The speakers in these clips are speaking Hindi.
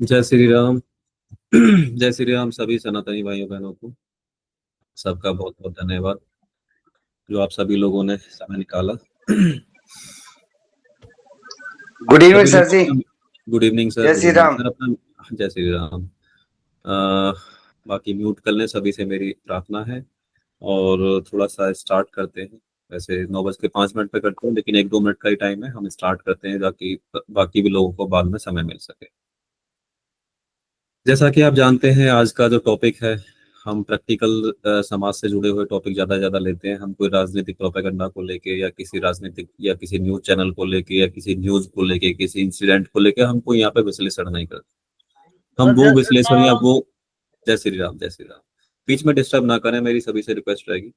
जय श्री राम। जय श्री राम सभी सनातनी भाइयों बहनों को। सबका बहुत बहुत धन्यवाद जो आप सभी लोगों ने समय निकाला। गुड इवनिंग सभी सर लोग जी। अपना गुड इवनिंग सर, जय good Shri evening Ram. Sir अपना। जय श्री राम। अ, बाकी म्यूट कर लें, सभी से मेरी प्रार्थना है। और थोड़ा सा स्टार्ट करते हैं। वैसे 9:05 पे करते हैं, लेकिन 1-2 मिनट का ही टाइम है, हम स्टार्ट करते हैं ताकि बाकी भी लोगों को बाद में समय मिल सके। जैसा कि आप जानते हैं, आज का जो टॉपिक है, हम प्रैक्टिकल समाज से जुड़े हुए टॉपिक ज़्यादा लेते हैं। हम कोई राजनीतिक प्रोपेगेंडा को लेके या किसी राजनीतिक या किसी न्यूज़ चैनल को लेके या किसी न्यूज़ को लेके किसी इंसिडेंट को लेके हम कोई यहाँ पे विश्लेषण नहीं करते। हम वो विश्लेषण या वो जय श्री राम, जय श्री राम। बीच में डिस्टर्ब ना करें, मेरी सभी से रिक्वेस्ट रहेगी।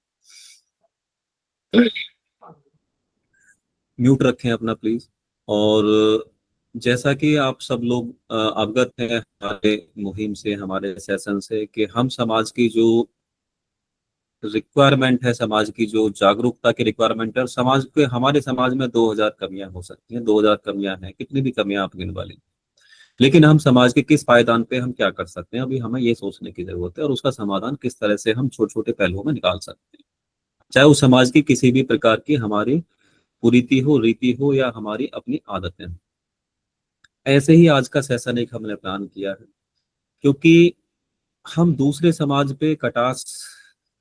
म्यूट रखें अपना प्लीज। और जैसा कि आप सब लोग अवगत हैं हमारे मुहिम से, हमारे सेशन से, कि हम समाज की जो रिक्वायरमेंट है, समाज की जो जागरूकता की रिक्वायरमेंट है, और समाज के हमारे समाज में 2000 कमियां हो सकती हैं, 2000 कमियां हैं, कितनी भी कमियां आप गिनवा लें। लेकिन हम समाज के किस पायदान पे हम क्या कर सकते हैं, अभी हमें ये सोचने की जरूरत है, और उसका समाधान किस तरह से हम छोटे छोटे पहलुओं में निकाल सकते हैं। चाहे उस समाज की किसी भी प्रकार की हमारी कुरीति हो, रीति हो, या हमारी अपनी आदतें हो। ऐसे ही आज का सेशन एक हमने प्लान किया है, क्योंकि हम दूसरे समाज पे कटाक्ष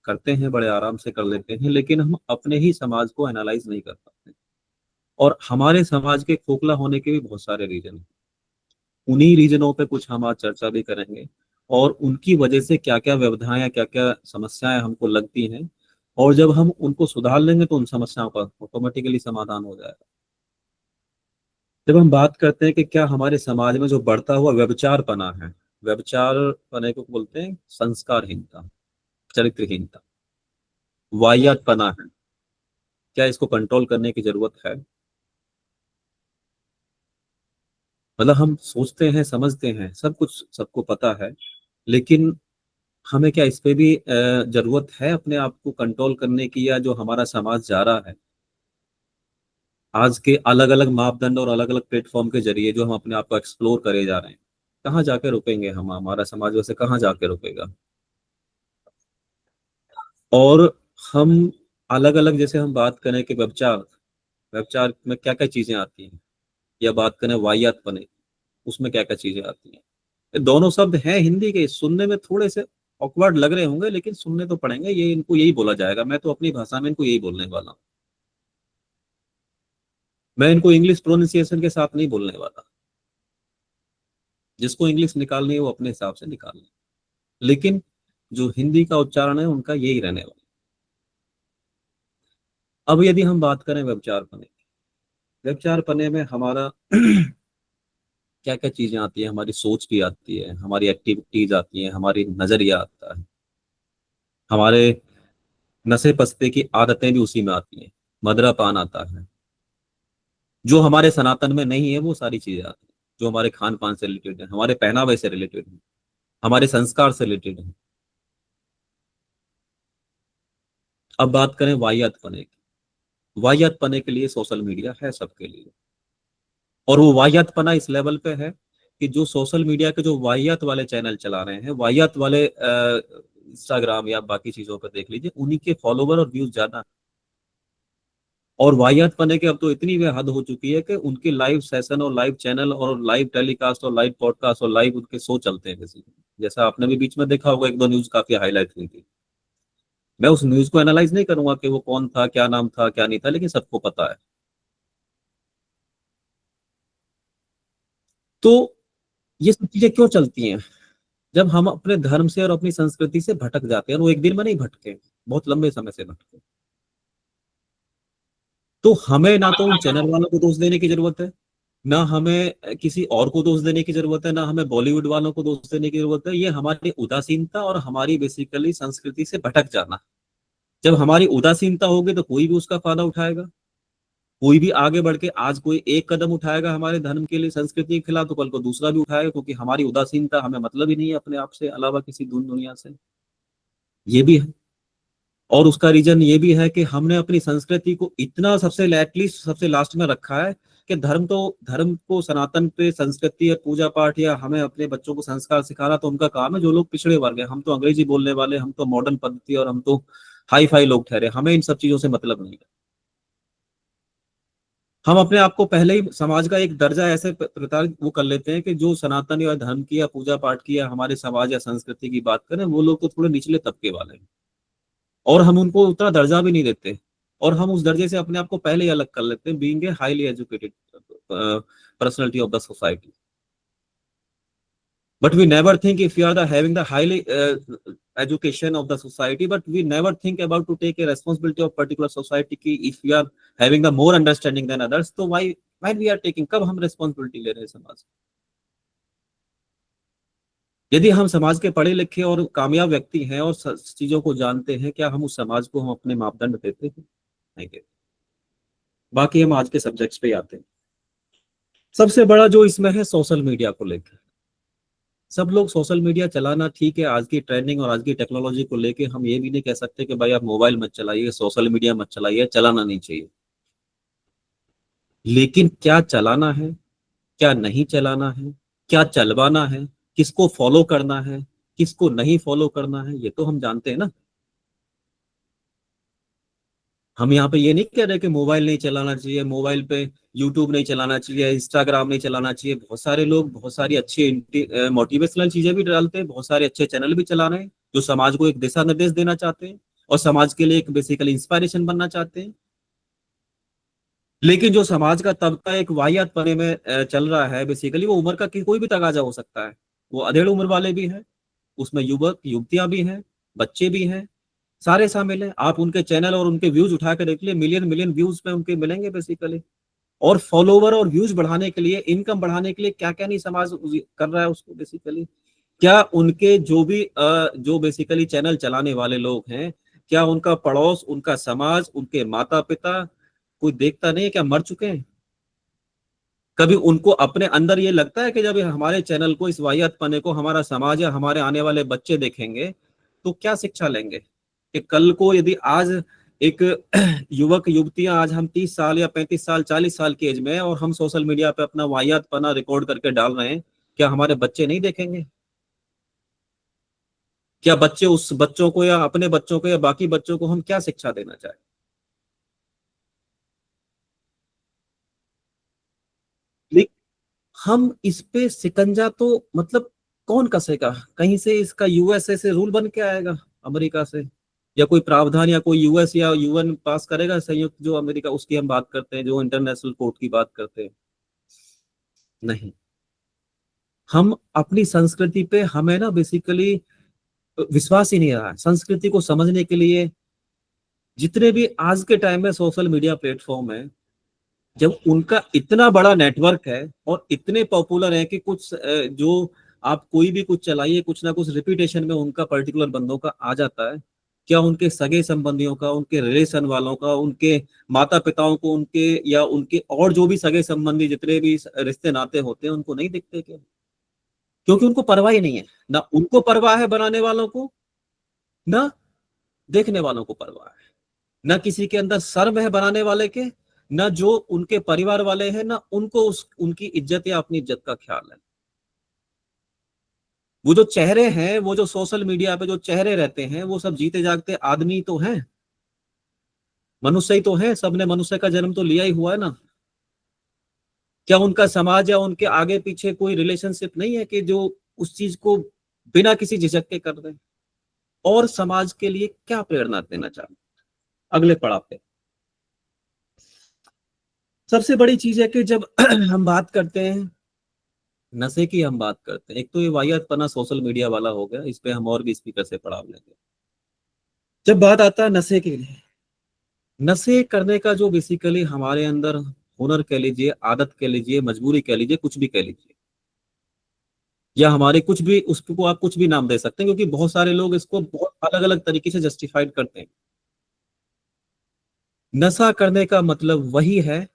करते हैं, बड़े आराम से कर लेते हैं, लेकिन हम अपने ही समाज को एनालाइज नहीं कर पाते। और हमारे समाज के खोखला होने के भी बहुत सारे रीजन हैं। उन्हीं रीजनों पे कुछ हम आज चर्चा भी करेंगे, और उनकी वजह से क्या क्या व्यवधाएं या क्या क्या समस्याएं हमको लगती हैं, और जब हम उनको सुधार लेंगे तो उन समस्याओं का ऑटोमेटिकली समाधान हो जाएगा। जब हम बात करते हैं कि क्या हमारे समाज में जो बढ़ता हुआ व्यभिचारपना है, व्यभिचार पने को बोलते हैं संस्कारहीनता, चरित्रहीनता, वाहियातपना है, क्या इसको कंट्रोल करने की जरूरत है? मतलब हम सोचते हैं, समझते हैं, सब कुछ सबको पता है, लेकिन हमें क्या इस पे भी जरूरत है अपने आप को कंट्रोल करने की? या जो हमारा समाज जा रहा है आज के अलग अलग मापदंड और अलग अलग प्लेटफॉर्म के जरिए, जो हम अपने आप को एक्सप्लोर करे जा रहे हैं, कहाँ जाके रुकेंगे हम? हमारा समाज वैसे कहाँ जाके रुकेगा? और हम अलग अलग, जैसे हम बात करें कि व्यभिचार, व्यभिचार में क्या क्या चीजें आती हैं, या बात करें वाहियातपने, उसमें क्या क्या चीजें आती हैं। ये दोनों शब्द हैं हिंदी के, सुनने में थोड़े से ऑकवर्ड लग रहे होंगे, लेकिन सुनने तो पड़ेंगे। ये इनको यही बोला जाएगा, मैं तो अपनी भाषा में इनको यही बोलने वाला हूँ। मैं इनको इंग्लिश प्रोनाउंसिएशन के साथ नहीं बोलने वाला। जिसको इंग्लिश निकालनी है वो अपने हिसाब से निकाल ले, लेकिन जो हिंदी का उच्चारण है उनका यही रहने वाला। अब यदि हम बात करें व्यभिचार पने, व्यभिचार पने में हमारा क्या क्या चीजें आती है? हमारी सोच भी आती है, हमारी एक्टिविटीज आती है, हमारी नजरिया आता है, हमारे नशे पस्ते की आदतें भी उसी में आती हैं, मदरापान आता है। जो हमारे सनातन में नहीं है वो सारी चीजें आती हैं, जो हमारे खान पान से रिलेटेड है, हमारे पहनावे से रिलेटेड है, हमारे संस्कार से रिलेटेड है। अब बात करें वाहियात पने की। वाहियात पने के लिए सोशल मीडिया है सबके लिए, और वो वाहियात पना इस लेवल पे है कि जो सोशल मीडिया के जो वाहियात वाले चैनल चला रहे हैं, वाहियात वाले इंस्टाग्राम या बाकी चीजों पर देख लीजिए, उन्हीं के फॉलोवर और व्यूज ज्यादा। और वाहियात पने की अब तो इतनी वे हद हो चुकी है कि उनके लाइव सेशन और लाइव चैनल और लाइव टेलीकास्ट और लाइव पॉडकास्ट और लाइव उनके शो चलते हैं किसी। जैसा आपने भी बीच में देखा होगा, एक दो न्यूज काफी हाईलाइट हुई थी। मैं उस न्यूज को एनालाइज नहीं करूंगा कि वो कौन था, क्या नाम था, क्या नहीं था, लेकिन सबको पता है। तो ये सब चीजें क्यों चलती हैं? जब हम अपने धर्म से और अपनी संस्कृति से भटक जाते हैं, और वो एक दिन में नहीं भटके, बहुत लंबे समय से भटके, तो हमें ना तो उन चैनल वालों को दोष देने की जरूरत है, ना हमें किसी और को दोष देने की जरूरत है, ना हमें बॉलीवुड वालों को दोष देने की जरूरत है। ये हमारी उदासीनता और हमारी बेसिकली संस्कृति से भटक जाना। जब हमारी उदासीनता होगी तो कोई भी उसका फायदा उठाएगा। कोई भी आगे बढ़ के आज कोई एक कदम उठाएगा हमारे धर्म के लिए, संस्कृति के खिलाफ, तो कल को दूसरा भी उठाएगा, क्योंकि हमारी उदासीनता, हमें मतलब ही नहीं है अपने आप से अलावा किसी दुनिया से। ये भी है। और उसका रीजन ये भी है कि हमने अपनी संस्कृति को इतना सबसे एटलीस्ट सबसे लास्ट में रखा है, कि धर्म को सनातन पे संस्कृति और पूजा पाठ या हमें अपने बच्चों को संस्कार सिखाना तो उनका काम है। जो लोग पिछड़े वर्ग हैं, हम तो अंग्रेजी बोलने वाले, हम तो मॉडर्न पद्धति और हम तो हाई फाई लोग ठहरे, हमें इन सब चीजों से मतलब नहीं है। हम अपने आप को पहले ही समाज का एक दर्जा ऐसे प्रकार वो कर लेते हैं कि जो सनातन या धर्म की या पूजा पाठ की या हमारे समाज या संस्कृति की बात करें, वो लोग तो थोड़े निचले तबके वाले हैं और हम उनको उतना दर्जा भी नहीं देते, और हम उस दर्जे से अपने आप को पहले ही अलग कर लेते हैं, being a highly educated personality of the society. But we never think, if we are having the highly education of the society, but we never think about to take a responsibility of particular society ki if we are having the more understanding than others, तो why we are taking, कब हम responsibility ले रहे हैं समाज। यदि हम समाज के पढ़े लिखे और कामयाब व्यक्ति हैं और चीजों को जानते हैं, क्या हम उस समाज को हम अपने मापदंड देते हैं? नहीं देते। बाकी हम आज के सब्जेक्ट्स पे आते हैं। सबसे बड़ा जो इसमें है सोशल मीडिया को लेकर, सब लोग सोशल मीडिया चलाना ठीक है, आज की ट्रेंडिंग और आज की टेक्नोलॉजी को लेके हम ये भी नहीं कह सकते कि भाई आप मोबाइल मत चलाइए, सोशल मीडिया मत चलाइए, चलाना नहीं चाहिए। लेकिन क्या चलाना है, क्या नहीं चलाना है, क्या चलवाना है, किसको फॉलो करना है, किसको नहीं फॉलो करना है, ये तो हम जानते हैं ना। हम यहाँ पे ये नहीं कह रहे कि मोबाइल नहीं चलाना चाहिए, मोबाइल पे यूट्यूब नहीं चलाना चाहिए, इंस्टाग्राम नहीं चलाना चाहिए। बहुत सारे लोग बहुत सारी अच्छी मोटिवेशनल चीजें भी डालते हैं, बहुत सारे अच्छे चैनल भी चला रहे हैं जो समाज को एक दिशा निर्देश देना चाहते हैं और समाज के लिए एक बेसिकली इंस्पायरेशन बनना चाहते हैं। लेकिन जो समाज का तबका एक वाहियात पने में चल रहा है, बेसिकली वो उम्र का कोई भी तगाजा हो सकता है, वो अधेड़ उम्र वाले भी हैं, उसमें युवक युवतियां भी हैं, बच्चे भी हैं, सारे शामिल हैं। आप उनके चैनल और उनके व्यूज उठा के देख लिए, मिलियन मिलियन व्यूज पे उनके मिलेंगे बेसिकली। और फॉलोवर और व्यूज बढ़ाने के लिए, इनकम बढ़ाने के लिए क्या क्या नहीं समाज कर रहा है उसको बेसिकली। क्या उनके जो बेसिकली चैनल चलाने वाले लोग हैं, क्या उनका पड़ोस, उनका समाज, उनके माता पिता कोई देखता नहीं है? क्या मर चुके हैं? कभी उनको अपने अंदर ये लगता है कि जब हमारे चैनल को, इस वाहियात पने को हमारा समाज या हमारे आने वाले बच्चे देखेंगे तो क्या शिक्षा लेंगे? कि कल को यदि आज एक युवक युवतियां, आज हम 30 साल या 35 साल 40 साल की एज में और हम सोशल मीडिया पे अपना वाहियात पना रिकॉर्ड करके डाल रहे हैं, क्या हमारे बच्चे नहीं देखेंगे? क्या बच्चे उस बच्चों को या अपने बच्चों को या बाकी बच्चों को हम क्या शिक्षा देना चाहें? हम इस पे शिकंजा तो मतलब कौन कसेगा? कहीं से इसका यूएसए से रूल बन के आएगा, अमेरिका से, या कोई प्रावधान या कोई यूएस या यूएन पास करेगा, संयुक्त जो अमेरिका, उसकी हम बात करते हैं, जो इंटरनेशनल कोर्ट की बात करते हैं? नहीं। हम अपनी संस्कृति पे, हमें ना बेसिकली विश्वास ही नहीं रहा है। संस्कृति को समझने के लिए जितने भी आज के टाइम में सोशल मीडिया प्लेटफॉर्म है, जब उनका इतना बड़ा नेटवर्क है और इतने पॉपुलर है कि कुछ जो आप कोई भी कुछ चलाइए, कुछ ना कुछ रिपीटेशन में उनका पर्टिकुलर बंदों का आ जाता है। क्या उनके सगे संबंधियों का, उनके रिलेशन वालों का, उनके माता पिताओं को, उनके या उनके और जो भी सगे संबंधी जितने भी रिश्ते नाते होते हैं, उनको नहीं दिखते क्या? क्योंकि उनको परवाह ही नहीं है। ना उनको परवाह है बनाने वालों को, ना देखने वालों को परवाह है। ना किसी के अंदर शर्म है बनाने वाले के, ना जो उनके परिवार वाले हैं, ना उनको उनकी इज्जत या अपनी इज्जत का ख्याल है। वो जो चेहरे हैं, वो जो सोशल मीडिया पे जो चेहरे रहते हैं, वो सब जीते जागते आदमी तो हैं, मनुष्य ही तो है। सबने मनुष्य का जन्म तो लिया ही हुआ है ना। क्या उनका समाज या उनके आगे पीछे कोई रिलेशनशिप नहीं है कि जो उस चीज को बिना किसी झिझक के कर दे? और समाज के लिए क्या प्रेरणा देना चाहते? अगले पड़ाव पे सबसे बड़ी चीज है कि जब हम बात करते हैं नशे की, हम बात करते हैं, एक तो ये वाहियात पना सोशल मीडिया वाला हो गया, इस पे हम और भी स्पीकर से पड़ाव लेंगे। जब बात आता है नशे के लिए, नशे करने का जो बेसिकली हमारे अंदर हुनर कह लीजिए, आदत कह लीजिए, मजबूरी कह लीजिए, कुछ भी कह लीजिए, या हमारे कुछ भी, उसको आप कुछ भी नाम दे सकते हैं, क्योंकि बहुत सारे लोग इसको बहुत अलग अलग तरीके से जस्टिफाइड करते हैं। नशा करने का मतलब वही है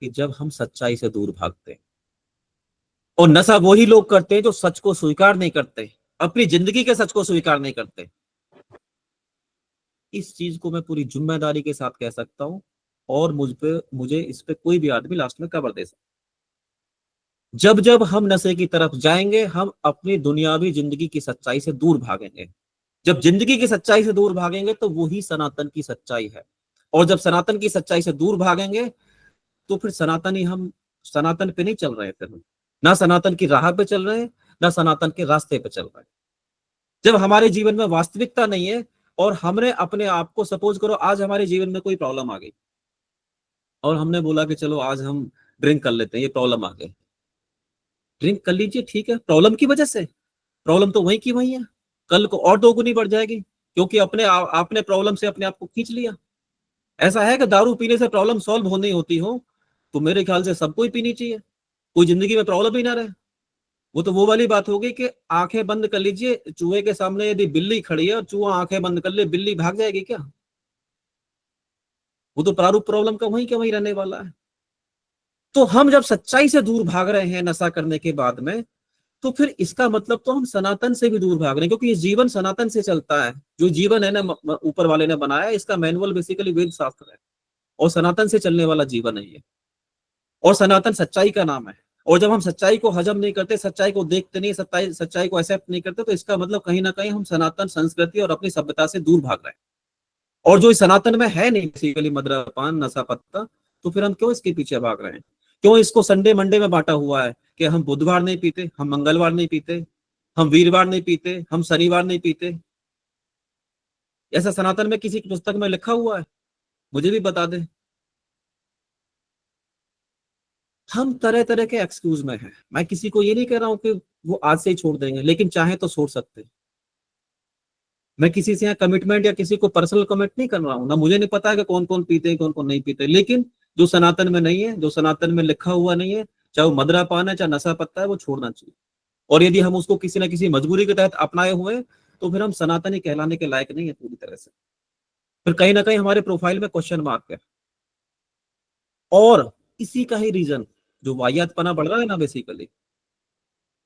कि जब हम सच्चाई से दूर भागते हैं। और नशा वही लोग करते हैं जो सच को स्वीकार नहीं करते, अपनी जिंदगी के सच को स्वीकार नहीं करते। इस चीज को मैं पूरी जिम्मेदारी के साथ कह सकता हूं और मुझे इस पे कोई भी आदमी लास्ट में कवर दे सकता। जब जब हम नशे की तरफ जाएंगे, हम अपनी दुनियावी जिंदगी की सच्चाई से दूर भागेंगे। जब जिंदगी की सच्चाई से दूर भागेंगे तो वही सनातन की सच्चाई है। और जब सनातन की सच्चाई से दूर भागेंगे तो फिर सनातन ही हम सनातन पे नहीं चल रहे हैं, फिर हम ना सनातन की राह पे चल रहे हैं, ना सनातन के रास्ते पे चल रहे हैं। जब हमारे जीवन में वास्तविकता नहीं है और हमने अपने आप को, सपोज करो आज हमारे जीवन में कोई प्रॉब्लम आ गई और हमने बोला कि चलो आज हम ड्रिंक कर लेते हैं, ये प्रॉब्लम आ गई, ड्रिंक कर लीजिए, ठीक है, प्रॉब्लम की वजह से, प्रॉब्लम तो वही की वही है, कल को और दोगुनी बढ़ जाएगी, क्योंकि आपने प्रॉब्लम से अपने आप को खींच लिया। ऐसा है कि दारू पीने से प्रॉब्लम सॉल्व होनी होती हो तो मेरे ख्याल से सबको ही पीनी चाहिए, कोई जिंदगी में प्रॉब्लम ही ना रहे। वो तो वो वाली बात होगी कि आंखें बंद कर लीजिए, चूहे के सामने यदि बिल्ली खड़ी है और चूहा आंखें बंद कर ले, बिल्ली भाग जाएगी क्या? वो तो प्रारूप प्रॉब्लम का वही रहने वाला है। तो हम जब सच्चाई से दूर भाग रहे हैं नशा करने के बाद में, तो फिर इसका मतलब तो हम सनातन से भी दूर भाग रहे हैं, क्योंकि ये जीवन सनातन से चलता है। जो जीवन है ना ऊपर वाले ने बनाया, इसका मैनुअल बेसिकली वेद शास्त्र है और सनातन से चलने वाला जीवन है ये। और सनातन सच्चाई का नाम है। और जब हम सच्चाई को हजम नहीं करते, सच्चाई को देखते नहीं, सच्चाई को एक्सेप्ट नहीं करते, तो इसका मतलब कहीं ना कहीं हम सनातन संस्कृति और अपनी सभ्यता से दूर भाग रहे हैं। और जो इस सनातन में है नहीं, बेसिकली मदरापान नशा पत्ता, तो फिर हम क्यों इसके पीछे भाग रहे हैं? क्यों इसको संडे मंडे में बांटा हुआ है कि हम बुधवार नहीं पीते, हम मंगलवार नहीं पीते, हम वीरवार नहीं पीते, हम शनिवार नहीं पीते? ऐसा सनातन में किसी की पुस्तक में लिखा हुआ है? मुझे भी बता दे। हम तरह तरह के एक्सक्यूज में हैं। मैं किसी को ये नहीं कह रहा हूं कि वो आज से ही छोड़ देंगे, लेकिन चाहे तो छोड़ सकते हैं। मैं किसी से यहाँ कमिटमेंट या किसी को पर्सनल कमिट नहीं कर रहा हूँ, ना मुझे नहीं पता है कि कौन कौन पीते हैं कौन कौन नहीं पीते, लेकिन जो सनातन में नहीं है, जो सनातन में लिखा हुआ नहीं है, चाहे वो मदरा पान है चाहे नशा पत्ता है, वो छोड़ना चाहिए। और यदि हम उसको किसी ना किसी मजबूरी के तहत अपनाए हुए हैं, तो फिर हम सनातनी कहलाने के लायक नहीं है पूरी तरह से। फिर कहीं ना कहीं हमारे प्रोफाइल में क्वेश्चन मार्क है। और इसी का ही रीजन जो वाहियातपना बढ़ रहा है ना बेसिकली,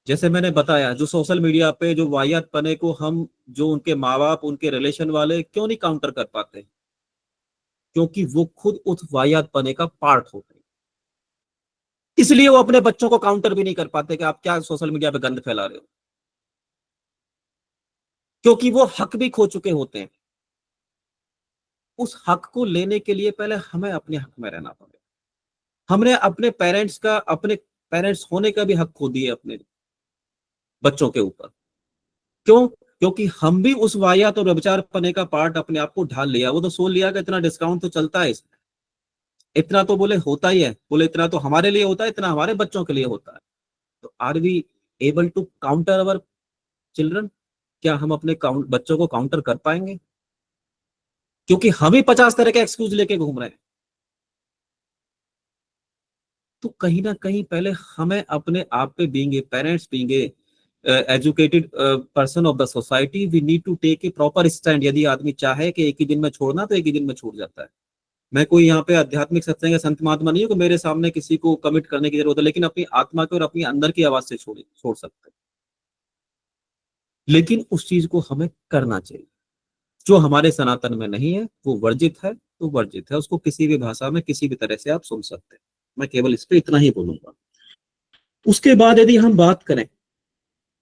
जैसे मैंने बताया, जो सोशल मीडिया पे जो वाहियात पने को हम, जो उनके माँ बाप उनके रिलेशन वाले क्यों नहीं काउंटर कर पाते? क्योंकि वो खुद उस वाहियात पने का पार्ट होते हैं। इसलिए वो अपने बच्चों को काउंटर भी नहीं कर पाते कि आप क्या सोशल मीडिया पे गंद फैला रहे हो, क्योंकि वो हक भी खो चुके होते हैं। उस हक को लेने के लिए पहले हमें अपने हक में रहना पड़ेगा। हमने अपने पेरेंट्स होने का भी हक खो दिए अपने बच्चों के ऊपर। क्यों? क्योंकि हम भी उस वाहियात और व्यभिचार पने का पार्ट अपने आप को ढाल लिया। वो तो सोच लिया कि इतना डिस्काउंट तो चलता है इसमें, इतना तो बोले होता ही है, बोले इतना तो हमारे लिए होता है, इतना हमारे बच्चों के लिए होता है। तो are we able to counter our children? क्या हम अपने बच्चों को काउंटर कर पाएंगे? क्योंकि हम ही 50 तरह के एक्सक्यूज लेके घूम रहे हैं। तो कहीं ना कहीं पहले हमें अपने आप पे, being a parents, being a educated person of the society, we need to take a proper stand. यदि आदमी चाहे कि एक ही दिन में छोड़ना, तो एक ही दिन में छूट जाता है। मैं कोई यहाँ पे आध्यात्मिक सत्संग या संत महात्मा नहीं हूँ कि मेरे सामने किसी को कमिट करने की जरूरत है, लेकिन अपनी आत्मा के और अपनी अंदर की आवाज से छोड़ सकते हैं। लेकिन उस चीज को हमें करना चाहिए। जो हमारे सनातन में नहीं है वो वर्जित है, तो वर्जित है, उसको किसी भी भाषा में किसी भी तरह से आप सुन सकते हैं। मैं केवल इस पे इतना ही बोलूंगा। उसके बाद यदि हम बात करें,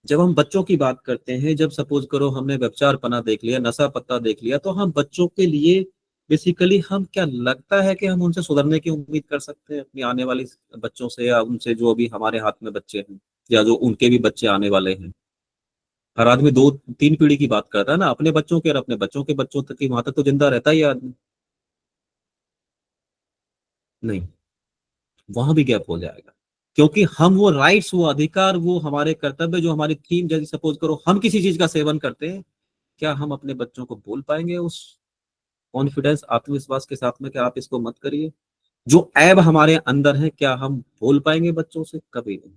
जब हम बच्चों की बात करते हैं, जब सपोज करो हमने व्यभिचार पना देख लिया, नशा पत्ता देख लिया, तो हम बच्चों के लिए बेसिकली, हम क्या लगता है कि हम उनसे सुधरने की उम्मीद कर सकते हैं अपनी आने वाली बच्चों से, या उनसे जो अभी हमारे हाथ में बच्चे हैं, या जो उनके भी बच्चे आने वाले हैं? हर आदमी दो तीन पीढ़ी की बात करता है ना, अपने बच्चों के और अपने बच्चों के बच्चों तक की, वहां तक तो जिंदा रहता ही है आदमी। नहीं, वहां भी गैप हो जाएगा। क्योंकि हम वो राइट्स, वो अधिकार, वो हमारे कर्तव्य, जो हमारी थीम, जैसे सपोज करो हम किसी चीज का सेवन करते हैं, क्या हम अपने बच्चों को बोल पाएंगे उस कॉन्फिडेंस, आत्मविश्वास के साथ में कि आप इसको मत करिए? जो ऐब हमारे अंदर है, क्या हम बोल पाएंगे बच्चों से? कभी नहीं।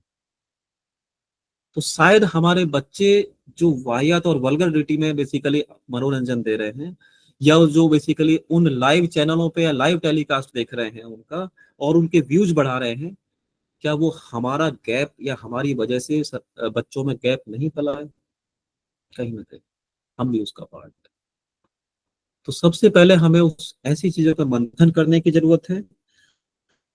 तो शायद हमारे बच्चे जो वाहियात और वल्गरिटी में बेसिकली मनोरंजन दे रहे हैं, या जो बेसिकली उन लाइव चैनलों पे या लाइव टेलीकास्ट देख रहे हैं उनका, और उनके व्यूज बढ़ा रहे हैं, क्या वो हमारा गैप या हमारी वजह से बच्चों में गैप नहीं फैला है? कहीं ना कहीं हम भी उसका पार्ट है। तो सबसे पहले हमें उस ऐसी चीजों का मंथन करने की जरूरत है।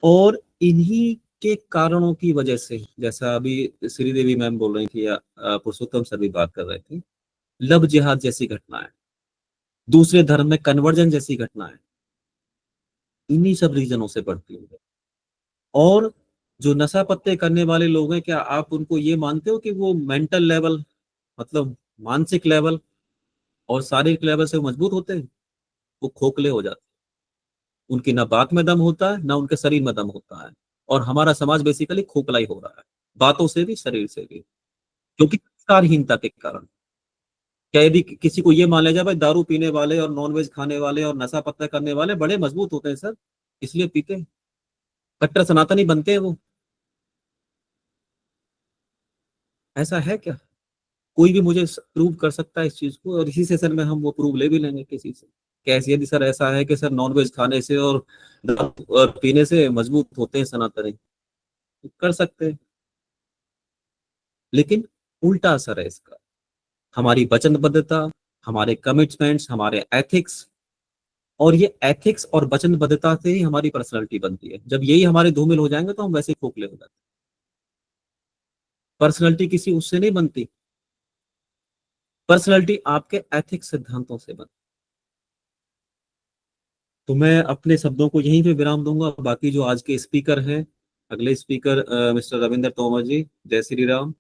और इन्हीं के कारणों की वजह से, जैसा अभी श्रीदेवी मैम बोल रही थी या पुरुषोत्तम सर भी बात कर रहे थे, लव जिहाद जैसी घटनाएं, दूसरे धर्म में कन्वर्जन जैसी घटनाएं, इन्हीं सब रीजनों से बढ़ती है। और जो नशा पत्ते करने वाले लोग हैं, क्या आप उनको ये मानते हो कि वो मेंटल लेवल, मतलब मानसिक लेवल और शारीरिक लेवल से मजबूत होते हैं? वो खोखले हो जाते हैं, उनकी ना बात में दम होता है ना उनके शरीर में दम होता है। और हमारा समाज बेसिकली खोखला ही हो रहा है, बातों से भी शरीर से भी, क्योंकि संस्कारहीनता के कारण। क्या यदि किसी को ये मान लिया जाए भाई दारू पीने वाले और नॉनवेज खाने वाले और नशा पत्ता करने वाले बड़े मजबूत होते हैं सर, इसलिए पीते हैं, कट्टर सनातनी बनते हैं वो, ऐसा है क्या? कोई भी मुझे प्रूव कर सकता है इस चीज को, और इसी सेशन में हम वो प्रूव ले भी लेंगे किसी से। कैसे यदि सर ऐसा है कि सर नॉनवेज खाने से और दारू और पीने से मजबूत होते हैं सनातनी, तो कर सकते हैं। लेकिन उल्टा असर है इसका, हमारी वचनबद्धता, हमारे कमिटमेंट्स, हमारे एथिक्स। और ये एथिक्स और वचनबद्धता से ही हमारी पर्सनैलिटी बनती है। जब यही हमारे धूमिल हो जाएंगे तो हम वैसे ही खोखले हो जाते हैं। पर्सनैलिटी किसी उससे नहीं बनती, पर्सनैलिटी आपके एथिक्स सिद्धांतों से बनती। तो मैं अपने शब्दों को यहीं पे विराम दूंगा। बाकी जो आज के स्पीकर हैं, अगले स्पीकर मिस्टर रविंद्र तोमर जी, जय श्री राम,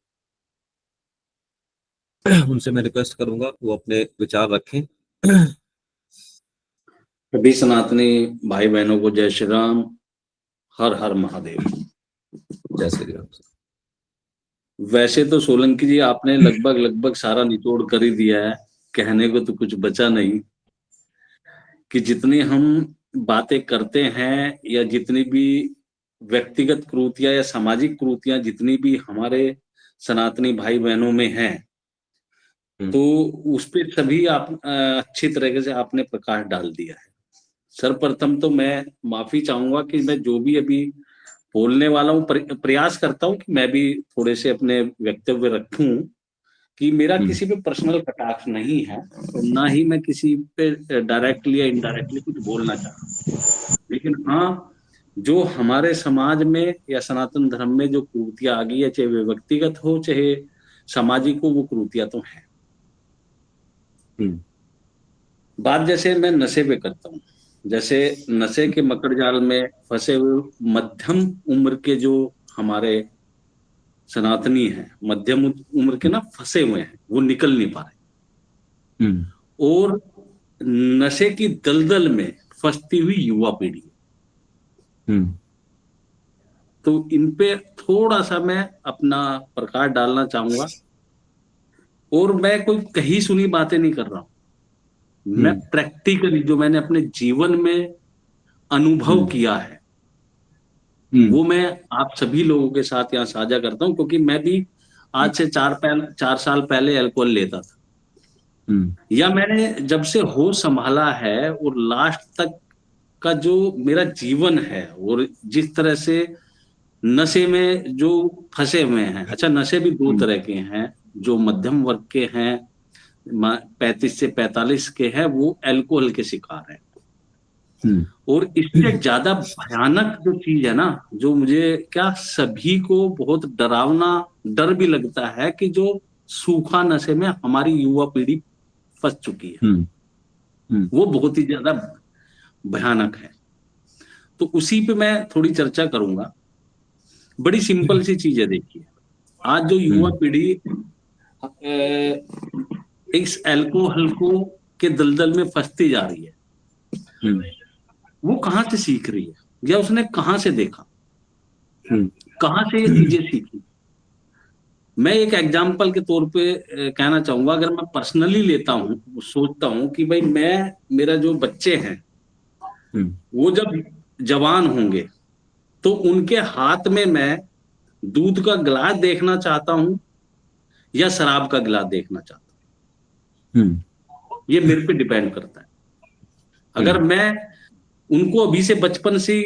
उनसे मैं रिक्वेस्ट करूंगा वो अपने विचार रखें। सभी सनातनी भाई बहनों को जय श्री राम, हर हर महादेव। जय श्री राम। वैसे तो सोलंकी जी आपने लगभग सारा निचोड़ कर ही दिया है, कहने को तो कुछ बचा नहीं। कि जितनी हम बातें करते हैं या जितनी भी व्यक्तिगत क्रूतियां या सामाजिक क्रूतियां जितनी भी हमारे सनातनी भाई बहनों में हैं, तो उस पे सभी आप अच्छी तरीके से आपने प्रकाश डाल दिया है। सर्वप्रथम तो मैं माफी चाहूंगा कि मैं जो भी अभी बोलने वाला हूँ, प्रयास करता हूँ कि मैं भी थोड़े से अपने वक्तव्य रखूं, कि मेरा किसी पे पर्सनल कटाक्ष नहीं है, तो ना ही मैं किसी पे डायरेक्टली या इनडायरेक्टली कुछ बोलना चाहता हूँ। लेकिन हाँ, जो हमारे समाज में या सनातन धर्म में जो क्रूतियां आ गई है, चाहे वे व्यक्तिगत हो चाहे सामाजिक हो, वो क्रूतियां तो हैं। बात जैसे मैं नशे पे करता हूँ, जैसे नशे के मकड़ जाल में फंसे हुए मध्यम उम्र के जो हमारे सनातनी हैं, मध्यम उम्र के ना फंसे हुए हैं, वो निकल नहीं पा रहे। और नशे की दलदल में फंसती हुई युवा पीढ़ी, तो इन पे थोड़ा सा मैं अपना प्रकाश डालना चाहूंगा। और मैं कोई कही सुनी बातें नहीं कर रहा हूं, मैं प्रैक्टिकली जो मैंने अपने जीवन में अनुभव किया है वो मैं आप सभी लोगों के साथ यहाँ साझा करता हूँ, क्योंकि मैं भी आज से 4 साल पहले अल्कोहल लेता था। या मैंने जब से होश संभाला है और लास्ट तक का जो मेरा जीवन है, और जिस तरह से नशे में जो फंसे हुए हैं, अच्छा नशे भी दो तरह के हैं, जो मध्यम वर्ग के हैं 35 से 45 के हैं, वो अल्कोहल के शिकार हैं। और इससे ज्यादा भयानक जो चीज है ना, जो मुझे क्या सभी को बहुत डरावना डर भी लगता है, कि जो सूखा नशे में हमारी युवा पीढ़ी फंस चुकी है, वो बहुत ही ज्यादा भयानक है। तो उसी पे मैं थोड़ी चर्चा करूंगा। बड़ी सिंपल सी चीज है, देखिए आज जो युवा पीढ़ी इस अल्कोहल को के दलदल में फंसती जा रही है, वो कहां से सीख रही है, या उसने कहां से देखा, कहां से ये चीजें सीखी। मैं एक एग्जाम्पल के तौर पे कहना चाहूंगा, अगर मैं पर्सनली लेता हूं, सोचता हूं कि भाई मेरा जो बच्चे हैं वो जब जवान होंगे तो उनके हाथ में मैं दूध का गिलास देखना चाहता हूं या शराब का गिलास देखना चाहता हूं। ये मेरे पे डिपेंड करता है। अगर मैं उनको अभी से बचपन से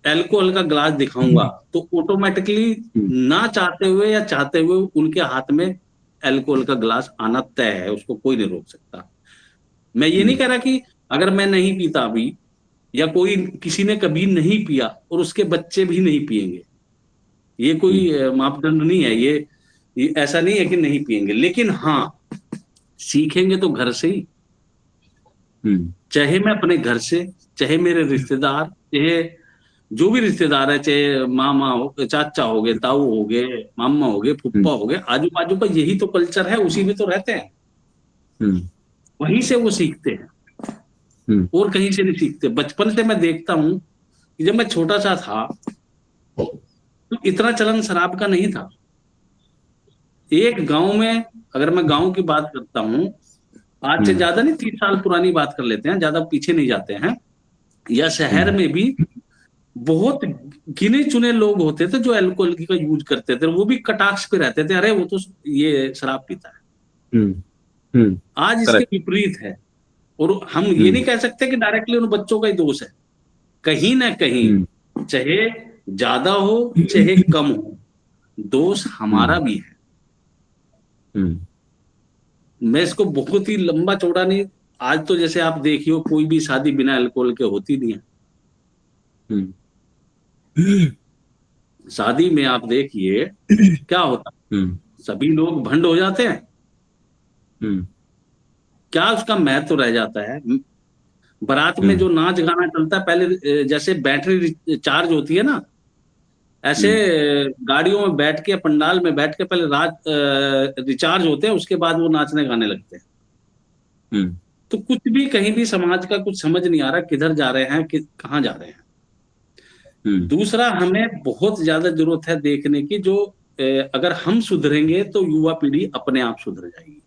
अल्कोहल का ग्लास दिखाऊंगा तो ऑटोमेटिकली ना चाहते हुए या चाहते हुए उनके हाथ में अल्कोहल का ग्लास आना तय है, उसको कोई नहीं रोक सकता। मैं ये नहीं कह रहा कि अगर मैं नहीं पीता अभी, या कोई किसी ने कभी नहीं पिया और उसके बच्चे भी नहीं पिएंगे, ये कोई मापदंड नहीं है। ये ऐसा नहीं है कि नहीं पिएंगे, लेकिन हाँ, सीखेंगे तो घर से ही। चाहे मैं अपने घर से, चाहे मेरे रिश्तेदार, चाहे जो भी रिश्तेदार है, चाहे मामा हो, चाचा हो गए, ताऊ हो गए, मामा हो गए, फुप्पा हो गए, आजू बाजू का यही तो कल्चर है, उसी में तो रहते हैं, वहीं से वो सीखते हैं और कहीं से नहीं सीखते। बचपन से मैं देखता हूं कि जब मैं छोटा सा था तो इतना चलन शराब का नहीं था। एक गांव में, अगर मैं गांव की बात करता हूं, आज से ज्यादा नहीं, 30 साल पुरानी बात कर लेते हैं, ज्यादा पीछे नहीं जाते हैं, या शहर में भी बहुत गिने चुने लोग होते थे जो अल्कोहल का यूज करते थे, वो भी कटाक्ष पे रहते थे, अरे वो तो ये शराब पीता है। आज इसके विपरीत है, और हम ये नहीं कह सकते कि डायरेक्टली उन बच्चों का ही दोष है। कहीं ना कहीं, चाहे ज्यादा हो चाहे कम हो, दोष हमारा भी है। मैं इसको बहुत ही लंबा चौड़ा नहीं, आज तो जैसे आप देखियो, कोई भी शादी बिना अल्कोहल के होती नहीं है। शादी में आप देखिए क्या होता है, सभी लोग भंड हो जाते हैं, क्या उसका महत्व रह जाता है। बारात में जो नाच गाना चलता है, पहले जैसे बैटरी चार्ज होती है ना, ऐसे गाड़ियों में बैठ के, पंडाल में बैठ के पहले रिचार्ज होते हैं, उसके बाद वो नाचने गाने लगते हैं। तो कुछ भी, कहीं भी समाज का कुछ समझ नहीं आ रहा, किधर जा रहे हैं, कहाँ जा रहे हैं। दूसरा, हमें बहुत ज्यादा जरूरत है देखने की, जो अगर हम सुधरेंगे तो युवा पीढ़ी अपने आप सुधर जाएगी।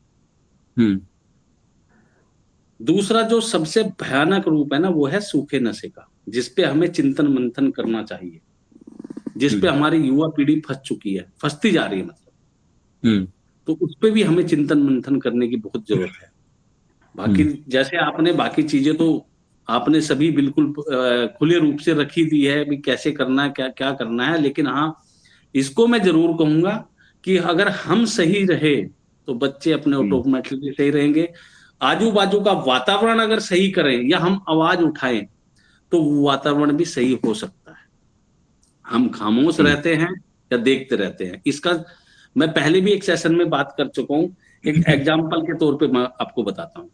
दूसरा जो सबसे भयानक रूप है ना, वो है सूखे नशे का, जिसपे हमें चिंतन मंथन करना चाहिए, जिसपे हमारी युवा पीढ़ी फंस चुकी है, फंसती जा रही है मतलब। तो उस पे भी हमें चिंतन मंथन करने की बहुत जरूरत है। बाकी जैसे आपने बाकी चीजें तो आपने सभी बिल्कुल खुले रूप से रखी दी है भी, कैसे करना है, क्या क्या करना है। लेकिन हाँ, इसको मैं जरूर कहूंगा कि अगर हम सही रहे तो बच्चे अपने ऑटोमेटिकली सही रहेंगे। आजू बाजू का वातावरण अगर सही करें या हम आवाज उठाएं तो वो वातावरण भी सही हो सकता है। हम खामोश रहते हैं या देखते रहते हैं। इसका मैं पहले भी एक सेशन में बात कर चुका हूं, एक एग्जाम्पल के तौर पे मैं आपको बताता हूं।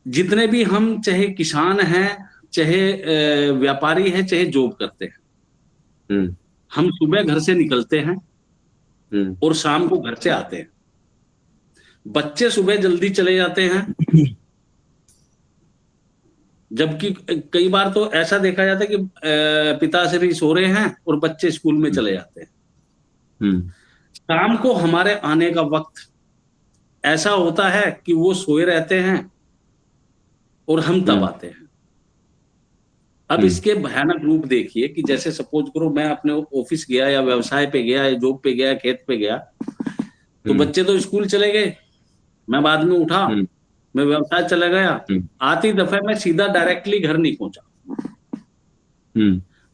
जितने भी हम, चाहे किसान हैं, चाहे व्यापारी हैं, चाहे जॉब करते हैं, हम सुबह घर से निकलते हैं और शाम को घर से आते हैं। बच्चे सुबह जल्दी चले जाते हैं, जबकि कई बार तो ऐसा देखा जाता है कि पिताश्री सो रहे हैं और बच्चे स्कूल में चले जाते हैं। शाम को हमारे आने का वक्त ऐसा होता है कि वो सोए रहते हैं और हम तब आते हैं। अब इसके भयानक रूप देखिए कि जैसे सपोज करो मैं अपने ऑफिस गया या व्यवसाय पे गया या जॉब पे गया, खेत पे गया, तो बच्चे तो स्कूल चले गए, मैं बाद में उठा, मैं व्यवसाय चला गया, आती दफे मैं सीधा डायरेक्टली घर नहीं पहुंचा।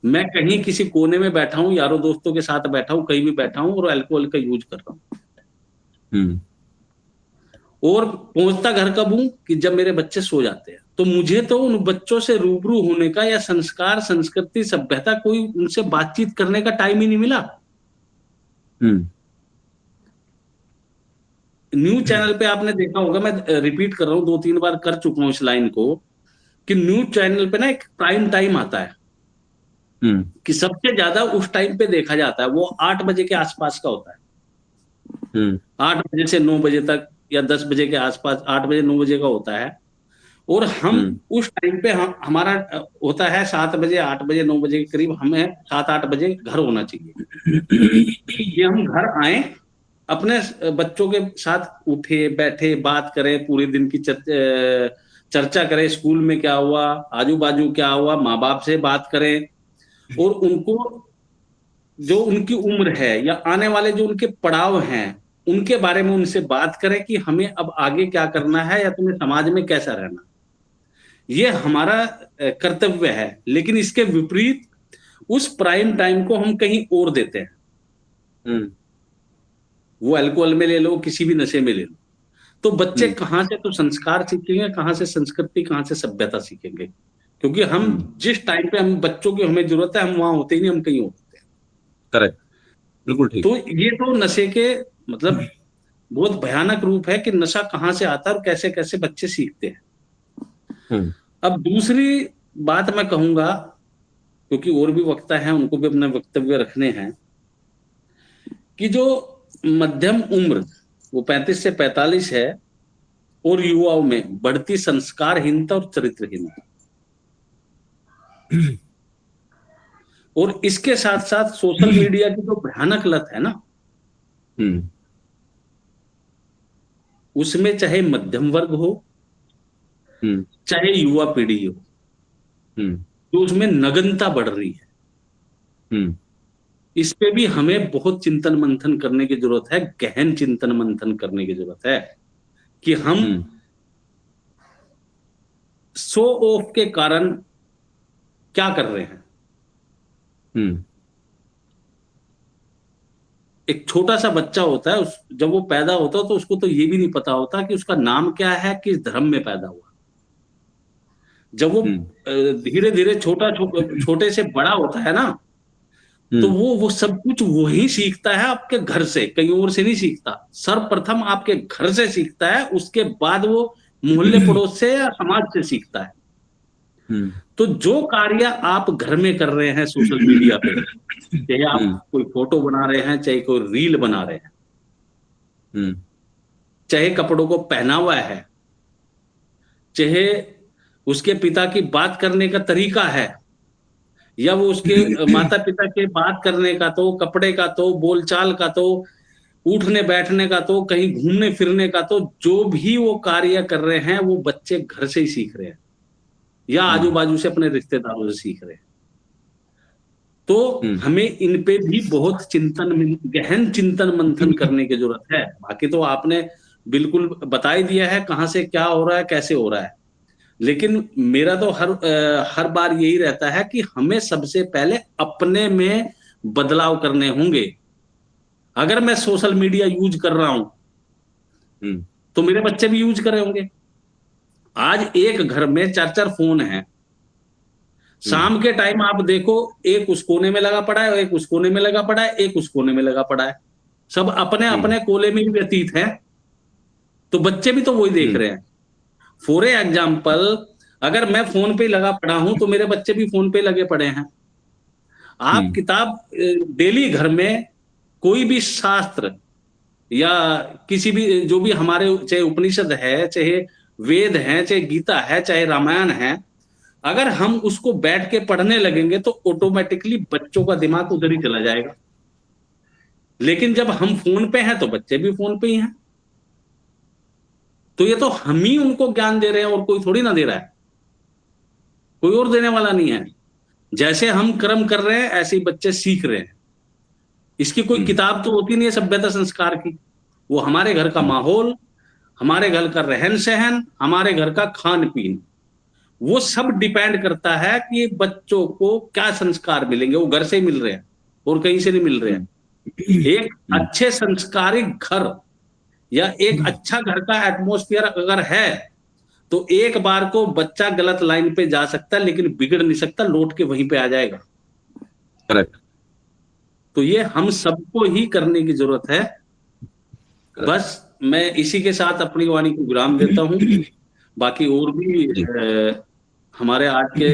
मैं कहीं किसी कोने में बैठा हूं, यारों दोस्तों के साथ बैठा हूं, कहीं भी बैठा हूं और अल्कोहल का यूज कर रहा हूं। और पहुंचता घर कब हूं कि जब मेरे बच्चे सो जाते हैं। तो मुझे तो उन बच्चों से रूबरू होने का या संस्कार, संस्कृति, सभ्यता, कोई उनसे बातचीत करने का टाइम ही नहीं मिला। न्यूज चैनल पे आपने देखा होगा, मैं रिपीट कर रहा हूं, 2-3 बार कर चुका हूं इस लाइन को, कि न्यूज चैनल पे ना एक प्राइम टाइम आता है कि सबसे ज्यादा उस टाइम पे देखा जाता है, वो 8 बजे के आसपास का होता है। 8 बजे से 9 बजे तक या 10 बजे के आसपास, 8 बजे 9 बजे का होता है। और हम उस टाइम पे हमारा होता है 7 बजे, 8 बजे, 9 बजे के करीब हमें 7-8 बजे घर होना चाहिए कि हम घर आए, अपने बच्चों के साथ उठे बैठे बात करें, पूरे दिन की चर्चा करें, स्कूल में क्या हुआ, आजू बाजू क्या हुआ, माँ बाप से बात करें, और उनको जो उनकी उम्र है या आने वाले जो उनके पड़ाव हैं उनके बारे में उनसे बात करें कि हमें अब आगे क्या करना है या तुम्हें समाज में कैसा रहना। ये हमारा कर्तव्य है। लेकिन इसके विपरीत उस प्राइम टाइम को हम कहीं और देते हैं। वो अल्कोहल में ले लो, किसी भी नशे में ले लो। तो बच्चे कहाँ से तो संस्कार सीखेंगे, कहाँ से संस्कृति, कहाँ से सभ्यता सीखेंगे? क्योंकि हम जिस टाइम पे हम बच्चों की हमें जरूरत है, हम वहां होते ही नहीं, हम कहीं होते हैं। करेक्ट, बिल्कुल ठीक। तो ये तो नशे के मतलब बहुत भयानक रूप है कि नशा कहाँ से आता है और कैसे कैसे बच्चे सीखते हैं। हम्म अब दूसरी बात मैं कहूंगा, क्योंकि और भी वक्ता हैं, उनको भी अपने वक्तव्य रखने हैं, कि जो मध्यम उम्र वो 35 से 45 है, और युवाओं में बढ़ती संस्कारहीनता और चरित्रहीनता, और इसके साथ साथ सोशल मीडिया की जो भयानक लत है ना, हम्म उसमें चाहे मध्यम वर्ग हो, हम्म चाहे युवा पीढ़ी हो, हम्म तो उसमें नग्नता बढ़ रही है। हम्म इस पे भी हमें बहुत चिंतन मंथन करने की जरूरत है, गहन चिंतन मंथन करने की जरूरत है, कि हम हम्म शो ऑफ के कारण क्या कर रहे हैं। हम्म एक छोटा सा बच्चा होता है, जब वो पैदा होता है तो उसको तो ये भी नहीं पता होता कि उसका नाम क्या है, किस धर्म में पैदा हुआ। जब वो हम्म धीरे धीरे छोटे से बड़ा होता है ना, तो हम्म वो सब कुछ वही सीखता है आपके घर से, कहीं और से नहीं सीखता। सर्वप्रथम आपके घर से सीखता है, उसके बाद वो मोहल्ले पड़ोस से या समाज से सीखता है। हम्म तो जो कार्य आप घर में कर रहे हैं सोशल मीडिया पे, चाहे आप हम्म कोई फोटो बना रहे हैं, चाहे कोई रील बना रहे हैं, हम्म चाहे कपड़ों को पहना हुआ है, चाहे उसके पिता की बात करने का तरीका है, या वो उसके माता पिता के बात करने का, तो कपड़े का, तो बोलचाल का, तो उठने बैठने का, तो कहीं घूमने फिरने का, तो जो भी वो कार्य कर रहे हैं वो बच्चे घर से ही सीख रहे हैं, या आजू हम्म बाजू से अपने रिश्तेदारों से सीख रहे हैं। तो हम्म हमें इन पे भी बहुत गहन चिंतन मंथन करने की जरूरत है। बाकी तो आपने बिल्कुल बता ही दिया है कहाँ से क्या हो रहा है, कैसे हो रहा है। लेकिन मेरा तो हर बार यही रहता है कि हमें सबसे पहले अपने में बदलाव करने होंगे। अगर मैं सोशल मीडिया यूज कर रहा हूं, हम्म तो मेरे बच्चे भी यूज कर रहे होंगे। आज एक घर में 4-4 फोन हैं। हम्म शाम के टाइम आप देखो, एक उस कोने में लगा पड़ा है, एक उस कोने में लगा पड़ा है, एक उस कोने में लगा पड़ा है। सब अपने हम्म अपने कोले में ही व्यतीत है। तो बच्चे भी तो वही देख हम्म रहे हैं। फॉर एग्जाम्पल, अगर मैं फोन पे लगा पड़ा हूं, तो मेरे बच्चे भी फोन पे लगे पड़े हैं। आप हम्म किताब डेली घर में कोई भी शास्त्र, या किसी भी जो भी हमारे, चाहे उपनिषद है, चाहे वेद है, चाहे गीता है, चाहे रामायण है, अगर हम उसको बैठ के पढ़ने लगेंगे तो ऑटोमेटिकली बच्चों का दिमाग उधर ही चला जाएगा। लेकिन जब हम फोन पे हैं तो बच्चे भी फोन पे ही हैं। तो ये तो हम ही उनको ज्ञान दे रहे हैं, और कोई थोड़ी ना दे रहा है, कोई और देने वाला नहीं है। जैसे हम कर्म कर रहे हैं, ऐसे ही बच्चे सीख रहे हैं। इसकी कोई हम्म किताब तो होती नहीं है सभ्यता संस्कार की। वो हमारे घर का हम्म माहौल, हमारे घर का रहन सहन, हमारे घर का खान पीन, वो सब डिपेंड करता है कि बच्चों को क्या संस्कार मिलेंगे। वो घर से ही मिल रहे हैं और कहीं से नहीं मिल रहे हैं। एक हम्म अच्छे संस्कारिक घर, या एक अच्छा घर का एटमोस्फियर अगर है, तो एक बार को बच्चा गलत लाइन पे जा सकता है, लेकिन बिगड़ नहीं सकता, लौट के वहीं पे आ जाएगा। करेक्ट तो ये हम सबको ही करने की जरूरत है। करेक्ट बस मैं इसी के साथ अपनी वाणी को विराम देता हूं। बाकी और भी जी हमारे आज के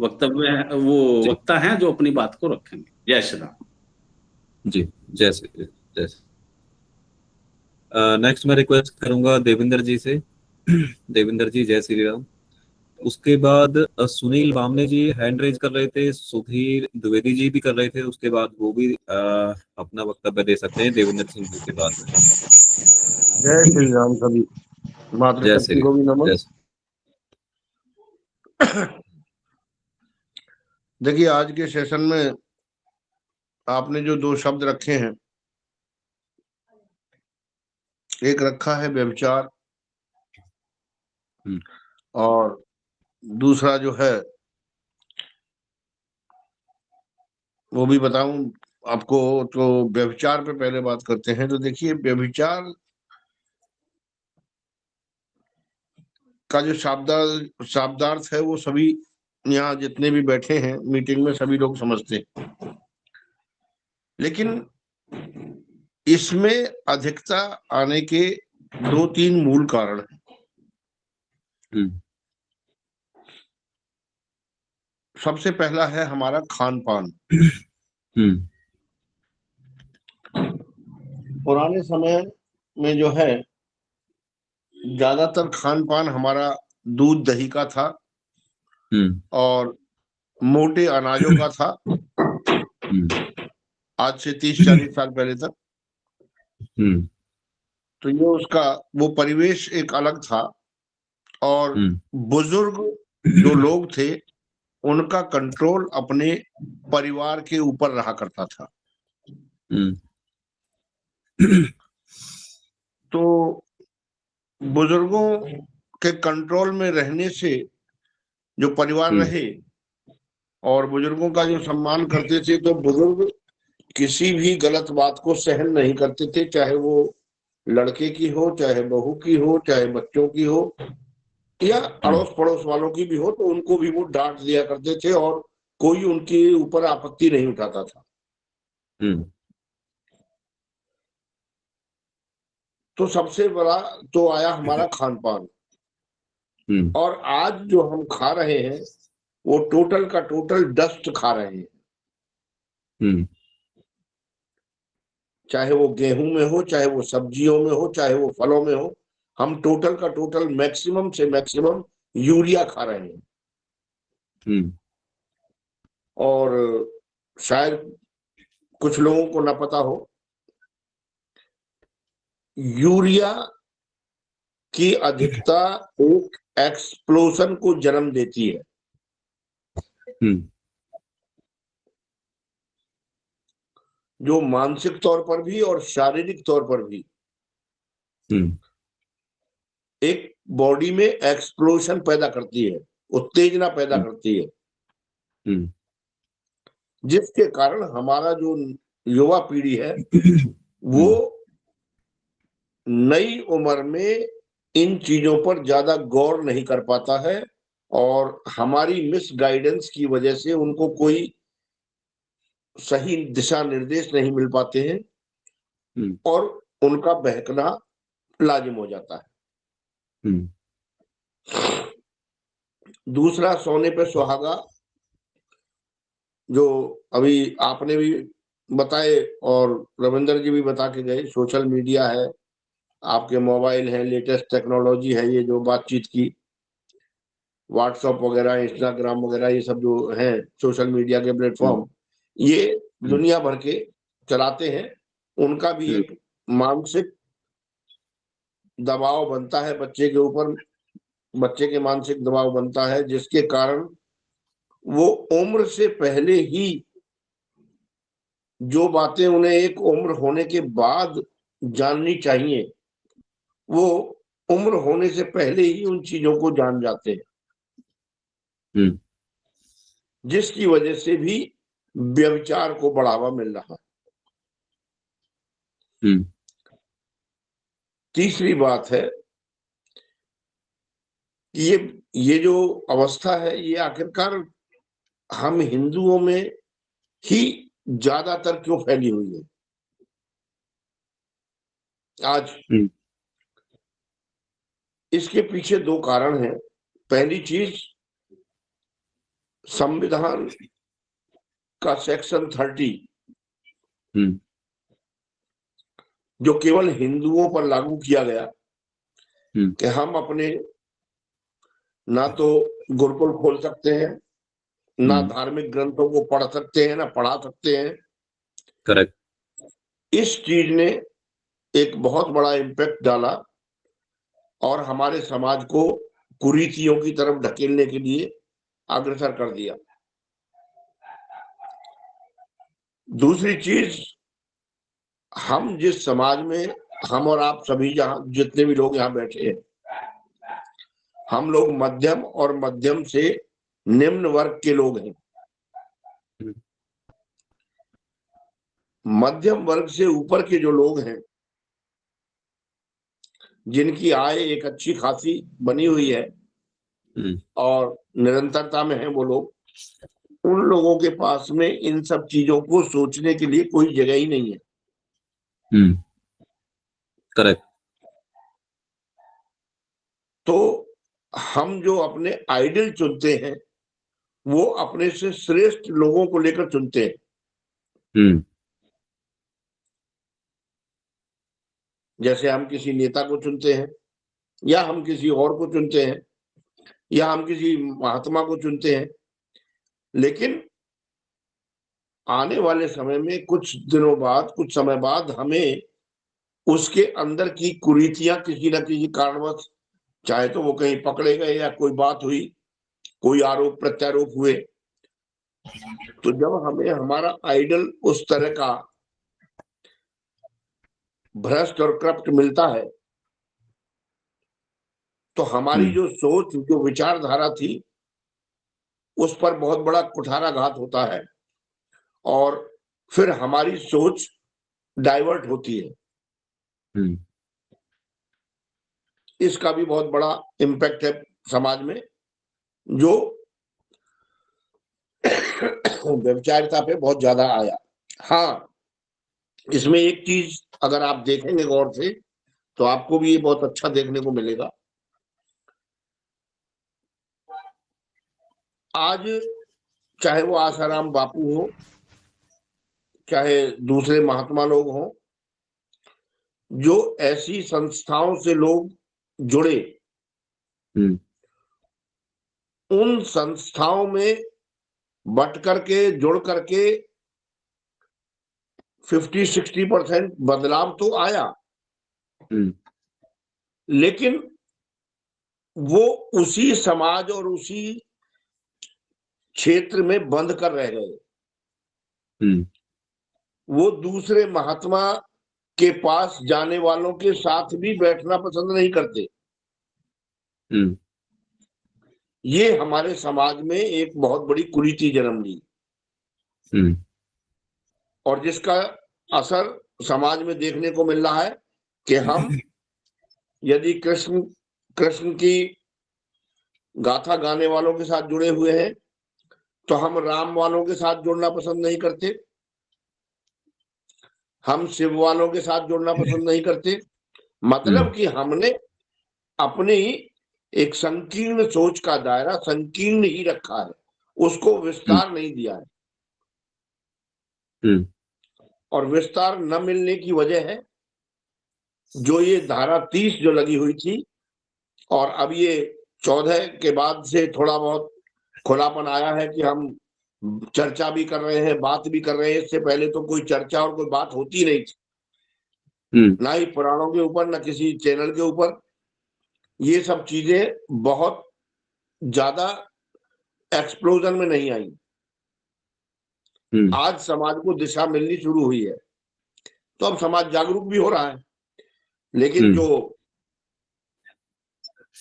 वक्तव्य वो जी वक्ता हैं जो अपनी बात को रखेंगे। जय श्री राम। जी, जैसे जैसे नेक्स्ट मैं रिक्वेस्ट करूंगा देविंदर जी से। देविंदर जी, जय श्री राम। उसके बाद सुनील बामने जी हैंड रेज कर रहे थे, सुधीर द्विवेदी जी भी कर रहे थे, उसके बाद वो भी अपना वक्तव्य दे सकते हैं देवेंद्र सिंह जी के बाद में। जय श्री राम सभी जय मातृशक्ति श्री को भी राम। नमन। देखिए, आज के सेशन में आपने जो दो शब्द रखे हैं, एक रखा है व्यभिचार, और दूसरा जो है वो भी बताऊं आपको। तो व्यभिचार पे पहले बात करते हैं। तो देखिए, व्यभिचार का जो शाब्दार्थ है वो सभी यहाँ जितने भी बैठे हैं मीटिंग में सभी लोग समझते हैं, लेकिन इसमें अधिकता आने के 2-3 मूल कारण हैं। सबसे पहला है हमारा खान पान। पुराने समय में जो है ज्यादातर खान पान हमारा दूध दही का था और मोटे अनाजों का था, आज से 30-40 साल पहले तक। तो ये उसका वो परिवेश एक अलग था और बुजुर्ग जो लोग थे उनका कंट्रोल अपने परिवार के ऊपर रहा करता था। तो बुजुर्गों के कंट्रोल में रहने से जो परिवार रहे और बुजुर्गों का जो सम्मान करते थे, तो बुजुर्ग किसी भी गलत बात को सहन नहीं करते थे, चाहे वो लड़के की हो, चाहे बहू की हो, चाहे बच्चों की हो या अड़ोस पड़ोस वालों की भी हो, तो उनको भी वो डांट दिया करते थे और कोई उनके ऊपर आपत्ति नहीं उठाता था। तो सबसे बड़ा तो आया हमारा खान पान। और आज जो हम खा रहे हैं वो टोटल का टोटल डस्ट खा रहे हैं, चाहे वो गेहूं में हो, चाहे वो सब्जियों में हो, चाहे वो फलों में हो। हम टोटल का टोटल मैक्सिमम से मैक्सिमम यूरिया खा रहे हैं। और शायद कुछ लोगों को ना पता हो, यूरिया की अधिकता एक एक्सप्लोजन को जन्म देती है। जो मानसिक तौर पर भी और शारीरिक तौर पर भी एक बॉडी में एक्सप्लोजन पैदा करती है, उत्तेजना पैदा करती है, जिसके कारण हमारा जो युवा पीढ़ी है वो नई उम्र में इन चीजों पर ज्यादा गौर नहीं कर पाता है और हमारी मिस गाइडेंस की वजह से उनको कोई सही दिशा निर्देश नहीं मिल पाते हैं और उनका बहकना लाजिम हो जाता है। दूसरा, सोने पे सुहागा, जो अभी आपने भी बताए और रविंद्र जी भी बता के गए। सोशल मीडिया है, आपके मोबाइल है, लेटेस्ट टेक्नोलॉजी है, ये जो बातचीत की व्हाट्सएप वगैरह, इंस्टाग्राम वगैरह, ये सब जो है सोशल मीडिया के प्लेटफॉर्म, ये दुनिया भर के चलाते हैं। उनका भी एक मानसिक दबाव बनता है बच्चे के ऊपर, बच्चे के मानसिक दबाव बनता है, जिसके कारण वो उम्र से पहले ही जो बातें उन्हें एक उम्र होने के बाद जाननी चाहिए, वो उम्र होने से पहले ही उन चीजों को जान जाते हैं, जिसकी वजह से भी व्यभिचार को बढ़ावा मिल रहा है। तीसरी बात है कि ये जो अवस्था है ये आखिरकार हम हिंदुओं में ही ज्यादातर क्यों फैली हुई है आज? इसके पीछे 2 कारण हैं। पहली चीज, संविधान का सेक्शन 30 जो केवल हिंदुओं पर लागू किया गया कि हम अपने ना तो गुरुकुल खोल सकते हैं, ना धार्मिक ग्रंथों को पढ़ सकते हैं, ना पढ़ा सकते हैं। करेक्ट। इस चीज ने एक बहुत बड़ा इम्पैक्ट डाला और हमारे समाज को कुरीतियों की तरफ ढकेलने के लिए अग्रसर कर दिया। दूसरी चीज, हम जिस समाज में, हम और आप सभी जहां जितने भी लोग यहाँ बैठे हैं, हम लोग मध्यम और मध्यम से निम्न वर्ग के लोग हैं। मध्यम वर्ग से ऊपर के जो लोग हैं, जिनकी आय एक अच्छी खासी बनी हुई है, और निरंतरता में है वो लोग, उन लोगों के पास में इन सब चीजों को सोचने के लिए कोई जगह ही नहीं है। करेक्ट। तो हम जो अपने आइडल चुनते हैं वो अपने से श्रेष्ठ लोगों को लेकर चुनते हैं। जैसे हम किसी नेता को चुनते हैं, या हम किसी और को चुनते हैं, या हम किसी महात्मा को चुनते हैं, लेकिन आने वाले समय में कुछ दिनों बाद, कुछ समय बाद हमें उसके अंदर की कुरीतियां किसी न किसी कारणवश, चाहे तो वो कहीं पकड़े गए या कोई बात हुई, कोई आरोप प्रत्यारोप हुए, तो जब हमें हमारा आइडल उस तरह का भ्रष्ट और करप्ट मिलता है, तो हमारी जो सोच, जो विचारधारा थी, उस पर बहुत बड़ा कुठाराघात होता है और फिर हमारी सोच डाइवर्ट होती है। इसका भी बहुत बड़ा इम्पैक्ट है समाज में, जो व्यभिचारिता पे बहुत ज्यादा आया। हाँ, इसमें एक चीज अगर आप देखेंगे गौर से, तो आपको भी ये बहुत अच्छा देखने को मिलेगा। आज चाहे वो आसाराम बापू हो, चाहे दूसरे महात्मा लोग हों, जो ऐसी संस्थाओं से लोग जुड़े, उन संस्थाओं में बट करके, जुड़ करके 50-60% बदलाव तो आया, लेकिन वो उसी समाज और उसी क्षेत्र में बंद कर रह गए। वो दूसरे महात्मा के पास जाने वालों के साथ भी बैठना पसंद नहीं करते। ये हमारे समाज में एक बहुत बड़ी कुरीति जन्म ली, और जिसका असर समाज में देखने को मिल रहा है कि हम यदि कृष्ण की गाथा गाने वालों के साथ जुड़े हुए हैं, तो हम राम वालों के साथ जुड़ना पसंद नहीं करते, हम शिव वालों के साथ जुड़ना पसंद नहीं करते। मतलब कि हमने अपनी एक संकीर्ण सोच का दायरा संकीर्ण ही रखा है, उसको विस्तार नहीं दिया है। और विस्तार न मिलने की वजह है जो ये धारा 30 जो लगी हुई थी, और अब ये 14 के बाद से थोड़ा बहुत खुलापन आया है कि हम चर्चा भी कर रहे हैं, बात भी कर रहे हैं। इससे पहले तो कोई चर्चा और कोई बात होती नहीं थी, ना ही पुराणों के ऊपर, ना किसी चैनल के ऊपर। ये सब चीजें बहुत ज्यादा एक्सप्लोजन में नहीं आई। आज समाज को दिशा मिलनी शुरू हुई है, तो अब समाज जागरूक भी हो रहा है। लेकिन जो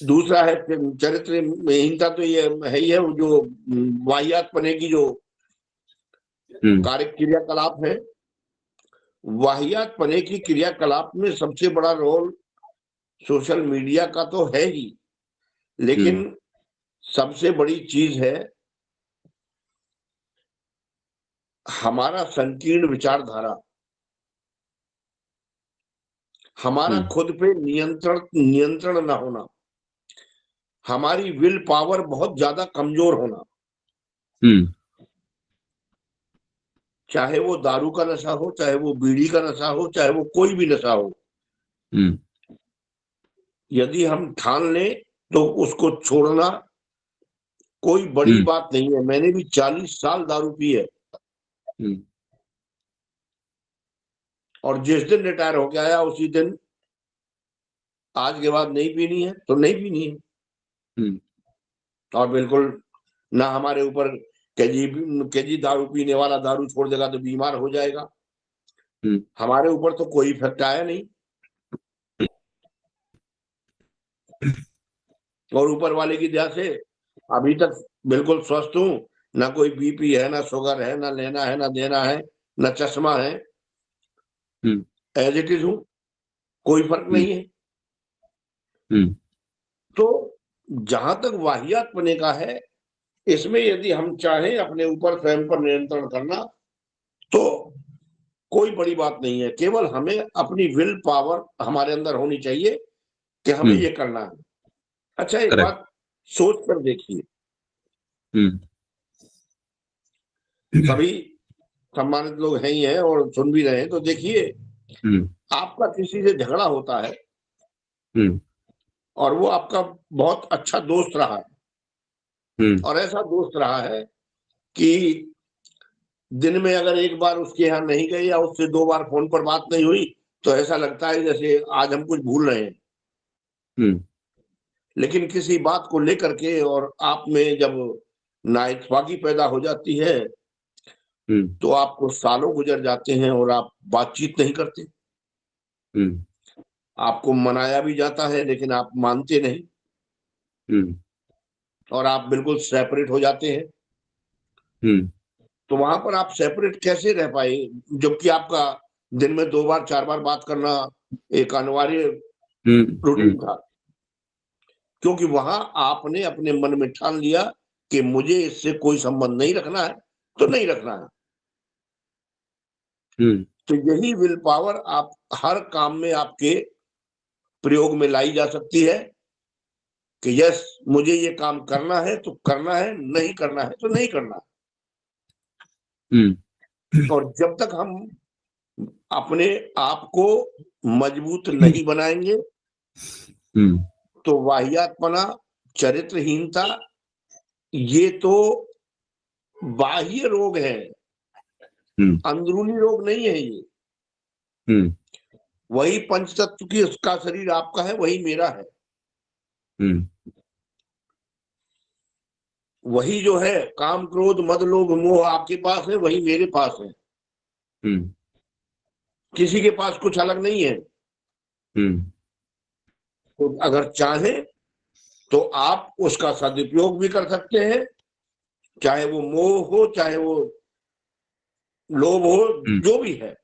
दूसरा है चरित्र हीनता, तो ये है ही है, जो वाहियात पने की जो कार्य क्रियाकलाप है, वाहियात पने की क्रियाकलाप में सबसे बड़ा रोल सोशल मीडिया का तो है ही, लेकिन सबसे बड़ी चीज है हमारा संकीर्ण विचारधारा, हमारा खुद पे नियंत्रण ना होना, हमारी विल पावर बहुत ज्यादा कमजोर होना। चाहे वो दारू का नशा हो, चाहे वो बीड़ी का नशा हो, चाहे वो कोई भी नशा हो, यदि हम ठान लें तो उसको छोड़ना कोई बड़ी बात नहीं है। मैंने भी 40 साल दारू पी है, और जिस दिन रिटायर हो गया आया उसी दिन आज के बाद नहीं पीनी है तो नहीं पीनी है। और बिल्कुल ना हमारे ऊपर केजी दारू पीने वाला दारू छोड़ देगा तो बीमार हो जाएगा, हमारे ऊपर तो कोई इफेक्ट आया नहीं, और ऊपर वाले की दया से अभी तक बिल्कुल स्वस्थ हूँ। ना कोई बीपी है, ना शुगर है, ना लेना है, ना देना है, ना चश्मा है, एज इट इज हूँ, कोई फर्क नहीं है। तो जहां तक वाहियातपने का है, इसमें यदि हम चाहें अपने ऊपर स्वयं पर नियंत्रण करना तो कोई बड़ी बात नहीं है। केवल हमें अपनी विल पावर हमारे अंदर होनी चाहिए कि हमें ये करना है। अच्छा, एक Correct. बात सोच कर देखिए, सभी सम्मानित लोग हैं ही हैं और सुन भी रहे हैं, तो देखिए आपका किसी से झगड़ा होता है और वो आपका बहुत अच्छा दोस्त रहा है और ऐसा दोस्त रहा है कि दिन में अगर एक बार उसके यहाँ नहीं गए या उससे 2 बार फोन पर बात नहीं हुई तो ऐसा लगता है जैसे आज हम कुछ भूल रहे हैं। लेकिन किसी बात को लेकर के और आप में जब नाइतवाकी पैदा हो जाती है तो आपको सालों गुजर जाते हैं और आप बातचीत नहीं करते। आपको मनाया भी जाता है लेकिन आप मानते नहीं और आप बिल्कुल सेपरेट हो जाते हैं। तो वहां पर आप सेपरेट कैसे रह पाए जबकि आपका दिन में 2 बार 4 बार बात करना एक अनिवार्य रूटीन था? क्योंकि वहां आपने अपने मन में ठान लिया कि मुझे इससे कोई संबंध नहीं रखना है तो नहीं रखना है। तो यही विल पावर आप हर काम में आपके प्रयोग में लाई जा सकती है कि यस, मुझे ये काम करना है तो करना है, नहीं करना है तो नहीं करना है। और जब तक हम अपने आप को मजबूत नहीं बनाएंगे तो वाहियातपना, चरित्रहीनता ये तो बाह्य रोग है, अंदरूनी रोग नहीं है ये। वही पंचतत्व की उसका शरीर आपका है, वही मेरा है। वही जो है काम क्रोध मद लोभ मोह आपके पास है, वही मेरे पास है। किसी के पास कुछ अलग नहीं है। तो अगर चाहे तो आप उसका सदुपयोग भी कर सकते हैं, चाहे वो मोह हो चाहे वो लोभ हो, जो भी है।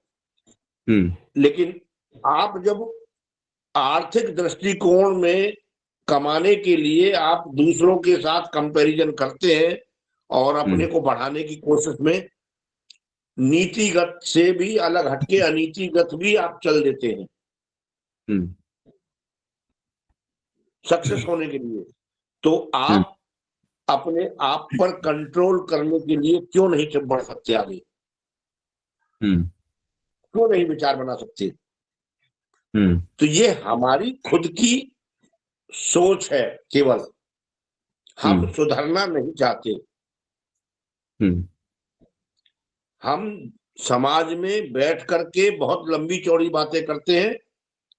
लेकिन आप जब आर्थिक दृष्टिकोण में कमाने के लिए आप दूसरों के साथ कंपैरिजन करते हैं और अपने को बढ़ाने की कोशिश में नीतिगत से भी अलग हटके अनीतिगत भी आप चल देते हैं सक्सेस होने के लिए, तो आप अपने आप पर कंट्रोल करने के लिए क्यों नहीं बढ़ सकते आगे? क्यों नहीं विचार बना सकते? तो ये हमारी खुद की सोच है केवल, हम सुधरना नहीं चाहते। हम समाज में बैठ करके बहुत लंबी चौड़ी बातें करते हैं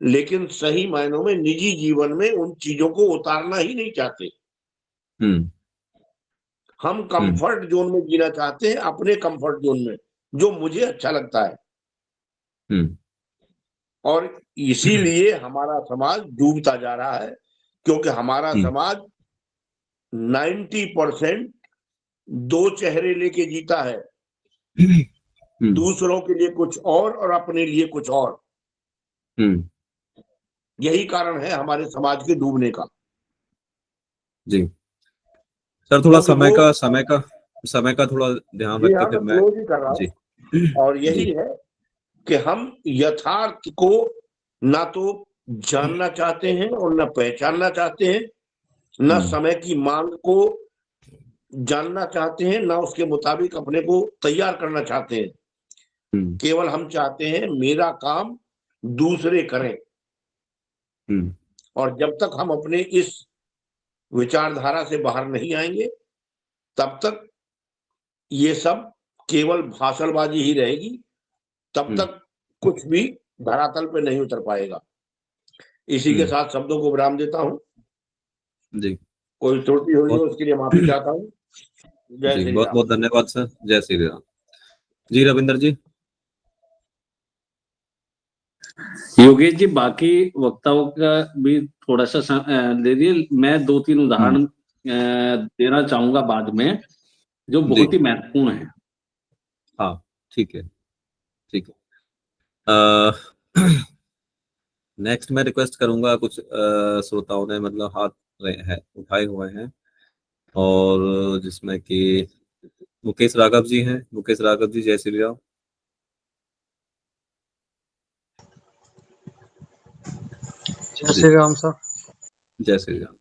लेकिन सही मायनों में निजी जीवन में उन चीजों को उतारना ही नहीं चाहते। हम कंफर्ट जोन में जीना चाहते हैं, अपने कंफर्ट जोन में जो मुझे अच्छा लगता है। और इसीलिए हमारा समाज डूबता जा रहा है क्योंकि हमारा समाज 90% 2 चेहरे लेके जीता है, दूसरों के लिए कुछ और अपने लिए कुछ और। यही कारण है हमारे समाज के डूबने का। जी सर, थोड़ा समय का थोड़ा ध्यान रख के फिर मैं क्लोज ही कर रहा हूं। और यही है कि हम यथार्थ को ना तो जानना चाहते हैं और ना पहचानना चाहते हैं, ना समय की मांग को जानना चाहते हैं, ना उसके मुताबिक अपने को तैयार करना चाहते हैं। केवल हम चाहते हैं मेरा काम दूसरे करें। और जब तक हम अपने इस विचारधारा से बाहर नहीं आएंगे तब तक ये सब केवल भाषणबाजी ही रहेगी, तब तक कुछ भी धरातल पे नहीं उतर पाएगा। इसी के साथ शब्दों को विराम देता हूँ जी। कोई त्रुटि हुई हो उसके लिए माफी चाहता हूँ। जय श्री बहुत राम। बहुत धन्यवाद सर। जय श्री राम। जी रविंदर जी। योगेश जी, बाकी वक्ताओं का भी थोड़ा सा दे दिए। मैं 2-3 उदाहरण देना चाहूंगा बाद में जो बहुत ही महत्वपूर्ण है। हाँ ठीक है, ठीक है। नेक्स्ट मैं रिक्वेस्ट करूंगा, कुछ श्रोताओं ने मतलब हाथ उठाए हुए हैं, और जिसमें कि मुकेश राघव जी हैं। मुकेश राघव जी, जय श्री राम। जय जी, श्री राम सर। जय श्री राम।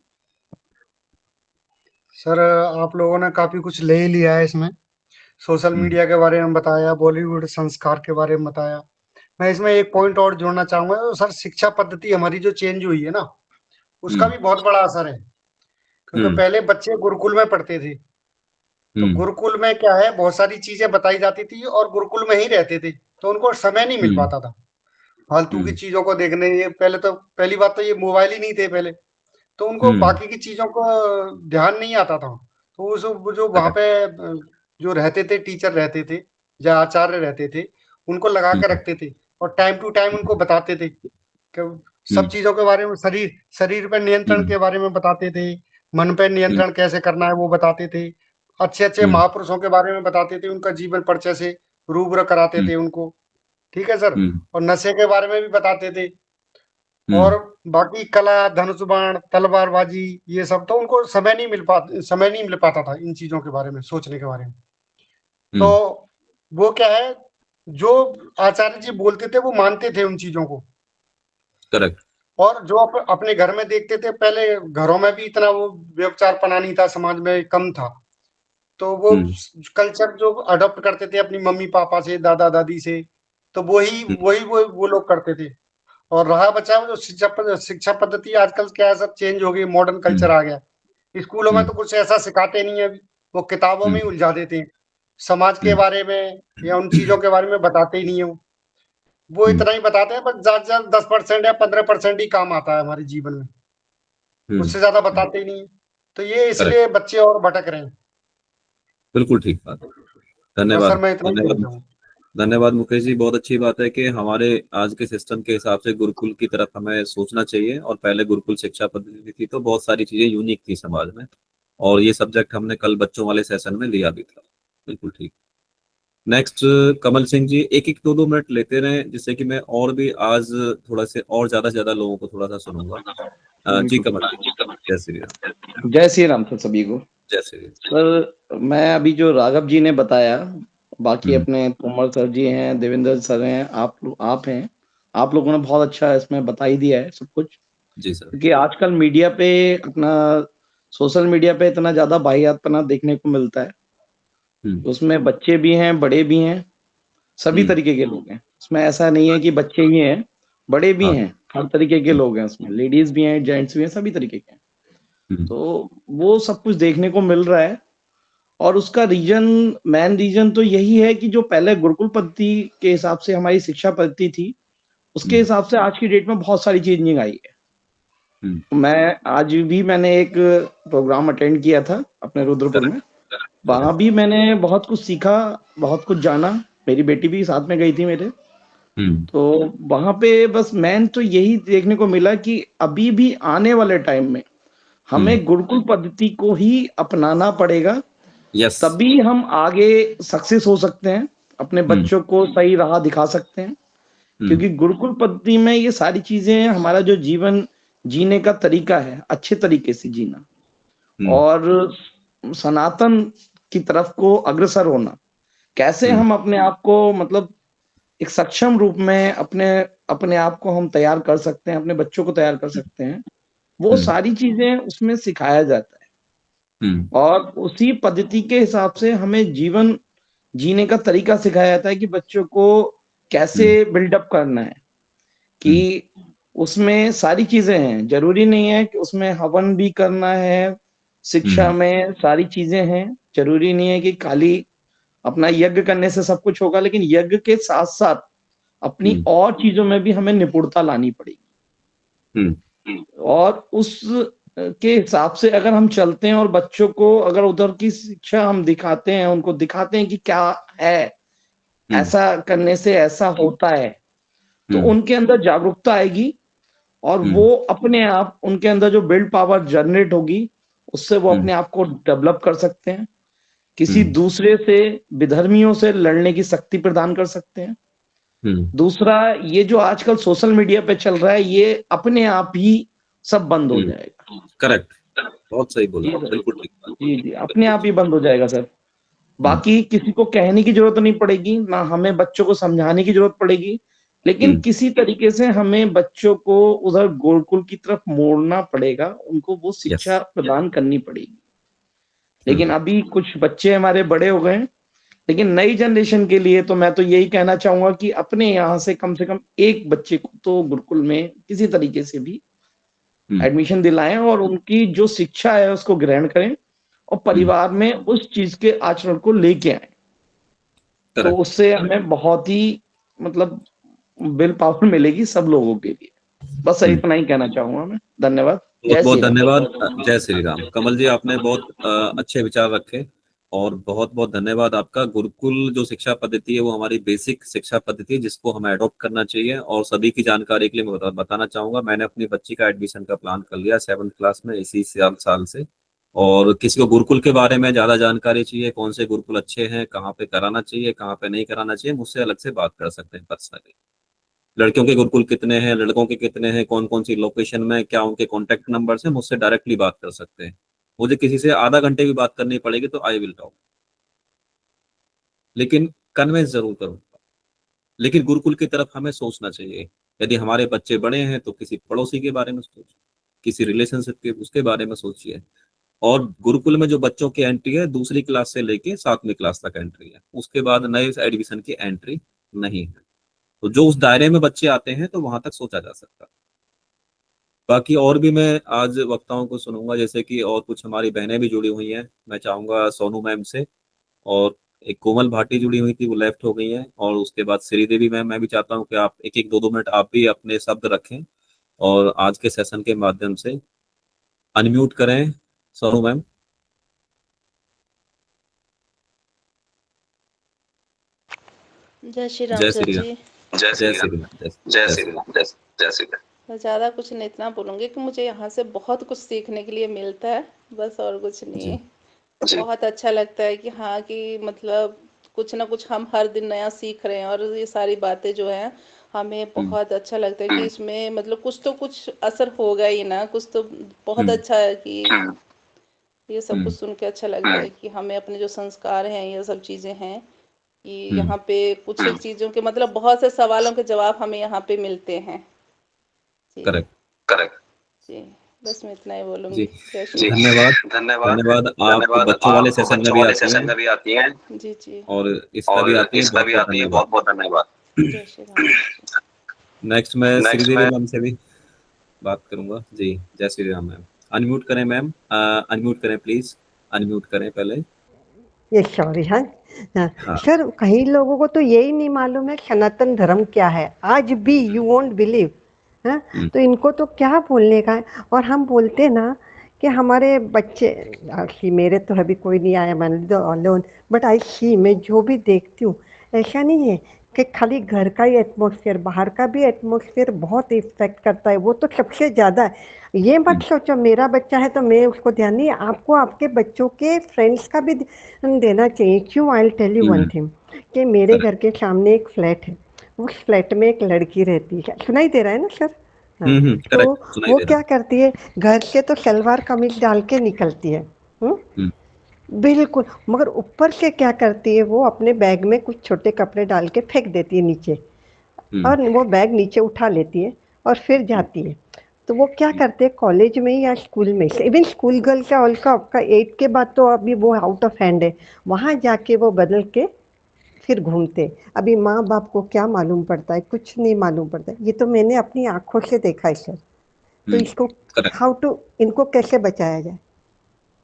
सर आप लोगों ने काफी कुछ ले ही लिया है इसमें। सोशल मीडिया के बारे में बताया, बॉलीवुड संस्कार के बारे में बताया। मैं इसमें एक पॉइंट और जोड़ना चाहूंगा, तो सर शिक्षा पद्धति हमारी जो चेंज हुई है ना, उसका हम्म भी बहुत बड़ा असर है। क्योंकि हम्म पहले बच्चे गुरुकुल में पढ़ते थे, तो हम्म गुरुकुल में क्या है, बहुत सारी चीजें बताई जाती थी और गुरुकुल में ही रहते थे, तो उनको समय नहीं मिल हम्म पाता था फालतू की हम्म चीजों को देखने। ये पहले तो पहली बात तो ये मोबाइल ही नहीं थे पहले, तो उनको हम्म बाकी की चीजों को ध्यान नहीं आता था। तो उस वो जो वहां करेक्ट। पे जो रहते थे, टीचर रहते थे या आचार्य रहते थे, उनको लगा के हम्म रखते थे और टाइम टू टाइम उनको बताते थे कि सब हम्म चीजों के बारे में, शरीर शरीर पर नियंत्रण हम्म के बारे में बताते थे, मन पर हम्म नियंत्रण कैसे करना है वो बताते थे, अच्छे अच्छे हम्म महापुरुषों के बारे में बताते थे, उनका जीवन परिचय से रूबरू कराते हम्म थे उनको। ठीक है सर। हम्म और नशे के बारे में भी बताते थे। और हम्म बाकी कला, धनुष बाण, तलवारबाजी, ये सब तो उनको समय नहीं मिल पाता था इन चीजों के बारे में सोचने के बारे में। तो हम्म वो क्या है, जो आचार्य जी बोलते थे वो मानते थे उन चीजों को। करेक्ट। और जो अपने घर में देखते थे, पहले घरों में भी इतना वो व्यभिचारपना नहीं था, समाज में कम था, तो वो हम्म कल्चर जो अडॉप्ट करते थे अपनी मम्मी पापा से, दादा दादी से, तो वो लोग करते थे। और रहा बचा वो जो शिक्षा पद्धति, आजकल क्या है, सब चेंज हो गई, मॉडर्न कल्चर हम्म आ गया। स्कूलों में हम्म तो कुछ ऐसा सिखाते नहीं है अभी, वो किताबों में ही हम्म उलझा देते हैं। समाज के हम्म बारे में या उन चीजों के बारे में बताते ही नहीं है वो हम्म इतना ही बताते हैं, बस ज्यादा से ज्यादा 10% या 15% ही काम आता है हमारे जीवन में, हम्म उससे ज्यादा बताते ही नहीं है। तो ये करेक्ट। इसलिए बच्चे और भटक रहे हैं। बिल्कुल ठीक बात। बस सर धन्यवाद। मैं इतना ही कहना धन्यवाद। चाहूंगा। धन्यवाद मुकेश जी, बहुत अच्छी बात है कि हमारे आज के सिस्टम के हिसाब से गुरुकुल की तरफ हमें सोचना चाहिए। और पहले गुरुकुल शिक्षा पद्धति थी तो बहुत सारी चीजें यूनिक थी समाज में, और ये सब्जेक्ट हमने कल बच्चों वाले सेशन में लिया भी था। बिल्कुल ठीक। नेक्स्ट, कमल सिंह जी, एक एक दो दो मिनट लेते रहे, जिससे कि मैं और भी आज थोड़ा से और ज्यादा से ज्यादा लोगों को थोड़ा सा सुनूंगा। जी बिल्कुल कमल जी, जय श्री राम। जय श्री राम सर सभी को। जय श्री राम। सर मैं अभी जो राघव जी ने बताया, बाकी हम्म, अपने तोमर सर जी हैं, देवेंद्र सर हैं, आप हैं, आप लोगों ने बहुत अच्छा इसमें बता ही दिया है सब कुछ। जी सर। क्योंकि आजकल मीडिया पे अपना सोशल मीडिया पे इतना ज्यादा वाहियातपना देखने को मिलता है, हम्म उसमें बच्चे भी हैं, बड़े भी हैं, सभी हम्म तरीके के लोग हैं उसमें। ऐसा नहीं है कि बच्चे ही हैं, बड़े भी हाँ। हैं, हर तरीके के हम्म लोग हैं उसमें, लेडीज भी हैं, जेंट्स भी हैं, सभी तरीके के हैं। हम्म तो वो सब कुछ देखने को मिल रहा है। और उसका मेन रीजन तो यही है कि जो पहले गुरुकुल पद्धति के हिसाब से हमारी शिक्षा पद्धति थी, उसके हम्म हिसाब से आज की डेट में बहुत सारी चेंजिंग आई है। हम्म मैंने एक प्रोग्राम अटेंड किया था अपने रुद्रपुर करेक्ट। में, वहां भी मैंने बहुत कुछ सीखा, बहुत कुछ जाना। मेरी बेटी भी साथ में गई थी मेरे। हम्म तो वहां पे बस मेन तो यही देखने को मिला कि अभी भी आने वाले टाइम में हम्म हमें गुरुकुल पद्धति को ही अपनाना पड़ेगा, यस। तभी हम आगे सक्सेस हो सकते हैं, अपने हम्म बच्चों को सही राह दिखा सकते हैं। हम्म क्योंकि गुरुकुल पद्धति में ये सारी चीजें, हमारा जो जीवन जीने का तरीका है, अच्छे तरीके से जीना हम्म और सनातन की तरफ को अग्रसर होना, कैसे हम्म हम अपने आप को मतलब एक सक्षम रूप में अपने अपने आप को हम तैयार कर सकते हैं, अपने बच्चों को तैयार कर सकते हैं, वो हम्म सारी चीजें उसमें सिखाया जाता है। हम्म और उसी पद्धति के हिसाब से हमें जीवन जीने का तरीका सिखाया जाता है कि बच्चों को कैसे हम्म बिल्डअप करना है। हम्म कि उसमें सारी चीजें हैं, जरूरी नहीं है कि उसमें हवन भी करना है, शिक्षा हम्म में सारी चीजें हैं, जरूरी नहीं है कि खाली अपना यज्ञ करने से सब कुछ होगा, लेकिन यज्ञ के साथ साथ अपनी हम्म और चीजों में भी हमें निपुणता लानी पड़ेगी। हम्म और उस के हिसाब से अगर हम चलते हैं और बच्चों को अगर उधर की शिक्षा हम दिखाते हैं, उनको दिखाते हैं कि क्या है, हम्म ऐसा करने से ऐसा होता है, तो हम्म उनके अंदर जागरूकता आएगी और हम्म वो अपने आप, उनके अंदर जो बिल्ड पावर जनरेट होगी, उससे वो हम्म अपने आप को डेवलप कर सकते हैं, किसी हम्म दूसरे से, विधर्मियों से लड़ने की शक्ति प्रदान कर सकते हैं। हम्म दूसरा, ये जो आजकल सोशल मीडिया पे चल रहा है, ये अपने आप ही सब बंद हो जाएगा। करेक्ट। बहुत सही बोला, जी सर। बिल्कुल ठीक बात। जी जी, अपने आप ही बंद हो जाएगा सर। बाकी किसी को कहने की जरूरत नहीं पड़ेगी, ना हमें बच्चों को समझाने की जरूरत पड़ेगी, लेकिन किसी तरीके से हमें बच्चों को उधर गुरुकुल की तरफ मोड़ना पड़ेगा, उनको वो शिक्षा प्रदान करनी पड़ेगी। लेकिन अभी कुछ बच्चे हमारे बड़े हो गए हैं, लेकिन नई जनरेशन के लिए तो मैं तो यही कहना चाहूंगा कि अपने यहाँ से कम एक बच्चे को तो गुरुकुल में किसी तरीके से भी एडमिशन दिलाएं और उनकी जो शिक्षा है उसको ग्रहण करें और परिवार में उस चीज के आचरण को लेके आए। तो Correct. उससे हमें बहुत ही मतलब विल पावर मिलेगी सब लोगों के लिए। बस इतना ही कहना चाहूंगा मैं। धन्यवाद। बहुत जय बहुत श्री राम। धन्यवाद। जय श्री राम। कमल जी, आपने बहुत अच्छे विचार रखे और बहुत बहुत धन्यवाद आपका। गुरुकुल जो शिक्षा पद्धति है वो हमारी बेसिक शिक्षा पद्धति है जिसको हमें अडॉप्ट करना चाहिए। और सभी की जानकारी के लिए मैं बताना चाहूंगा, मैंने अपनी बच्ची का एडमिशन का प्लान कर लिया 7th क्लास में इसी साल से। और किसी को गुरुकुल के बारे में ज्यादा जानकारी चाहिए, कौन से गुरुकुल अच्छे हैं, कहाँ पे कराना चाहिए, कहाँ पे नहीं कराना चाहिए, मुझसे अलग से बात कर सकते हैं पर्सनली। लड़कियों के गुरुकुल कितने हैं, लड़कों के कितने हैं, कौन कौन सी लोकेशन में, क्या उनके कॉन्टेक्ट नंबर है, मुझसे डायरेक्टली बात कर सकते हैं। मुझे किसी से आधा घंटे भी बात करनी पड़ेगी तो आई विल टॉक, लेकिन कन्विंस जरूर करूंगा। लेकिन गुरुकुल की तरफ हमें सोचना चाहिए। यदि हमारे बच्चे बड़े हैं तो किसी पड़ोसी के बारे में सोचिए, किसी रिलेशनशिप के उसके बारे में सोचिए। और गुरुकुल में जो बच्चों की एंट्री है 2री क्लास से लेके 7वीं क्लास तक एंट्री है, उसके बाद नए एडमिशन की एंट्री नहीं है। तो जो उस दायरे में बच्चे आते हैं तो वहां तक सोचा जा सकता है। बाकी और भी मैं आज वक्ताओं को सुनूंगा, जैसे कि और कुछ हमारी बहनें भी जुड़ी हुई हैं। मैं चाहूंगा सोनू मैम से, और एक कोमल भाटी जुड़ी हुई थी, वो लेफ्ट हो गई हैं, और उसके बाद श्रीदेवी मैम। मैं भी चाहता हूं कि आप एक एक 2-2 मिनट आप भी अपने शब्द रखें और आज के सेशन के माध्यम से अनम्यूट करें। सोनू मैम। जय श्री राम जय सर श्री राम। जी। जय श्री राम। जय श्री राम। जय श्री राम। मैं ज़्यादा कुछ नहीं, इतना बोलूँगी कि मुझे यहाँ से बहुत कुछ सीखने के लिए मिलता है, बस और कुछ नहीं। बहुत अच्छा लगता है कि हाँ, कि मतलब कुछ ना कुछ हम हर दिन नया सीख रहे हैं, और ये सारी बातें जो हैं हमें बहुत अच्छा लगता है कि इसमें मतलब कुछ तो कुछ असर होगा ही ना, कुछ तो बहुत अच्छा है कि ये सब कुछ सुन के अच्छा लगता है कि हमें अपने जो संस्कार हैं, ये सब चीज़ें हैं कि यहाँ पे कुछ एक चीज़ों के मतलब बहुत से सवालों के जवाब हमें यहाँ पे मिलते हैं। जी करेक्ट। जी, बस मैं इतना ही बोलूँगी। जी, जय श्री राम। धन्यवाद। धन्यवाद। आप बच्चों वाले सेशन में भी आती हैं जी जी, और इसका भी आती है। बहुत बहुत धन्यवाद। जय श्री राम। नेक्स्ट मैं श्रीदेवी मैम से भी बात करूंगा। जी, जय श्री राम मैम। अनम्यूट करें मैम, अनम्यूट करें प्लीज, अनम्यूट करें पहले। ये सॉरी। हाँ हाँ। सर, कई लोगों को तो यही नहीं मालूम है सनातन धर्म क्या है, आज भी यू वोंट बिलीव। हाँ, तो इनको तो क्या बोलने का है। और हम बोलते ना कि हमारे बच्चे, मेरे तो अभी कोई नहीं आया, मैंने अलोन, बट आई सी, मैं जो भी देखती हूँ ऐसा नहीं है कि खाली घर का ही एटमॉस्फेयर, बाहर का भी एटमॉस्फेयर बहुत इफेक्ट करता है, वो तो सबसे ज़्यादा है। ये मत सोचो मेरा बच्चा है तो मैं उसको ध्यान नहीं, आपको आपके बच्चों के फ्रेंड्स का भी ध्यान देना चाहिए। क्यों? I will tell you one thing, कि मेरे घर के सामने एक फ्लैट है, उस फ्लैट में एक लड़की रहती है, सुनाई दे रहा है ना सर? हाँ, तो करेक्ट, सुनाई वो दे क्या रहा करती है, घर से तो सलवार कमीज डाल के निकलती है। है। बिल्कुल, मगर ऊपर से क्या करती है, वो अपने बैग में कुछ छोटे कपड़े डाल के फेंक देती है नीचे, और वो बैग नीचे उठा लेती है और फिर जाती है। तो वो क्या करते हैं, कॉलेज में या स्कूल में, इवन स्कूल गर्ल का ऑल्सो, आपका 8 के बाद तो अभी वो आउट ऑफ हैंड है, वहाँ जाके वो बदल के फिर घूमते। अभी माँ बाप को क्या मालूम पड़ता है, कुछ नहीं मालूम पड़ता है। ये तो मैंने अपनी आंखों से देखा है सर। तो इसको हाउ टू, इनको कैसे बचाया जाए?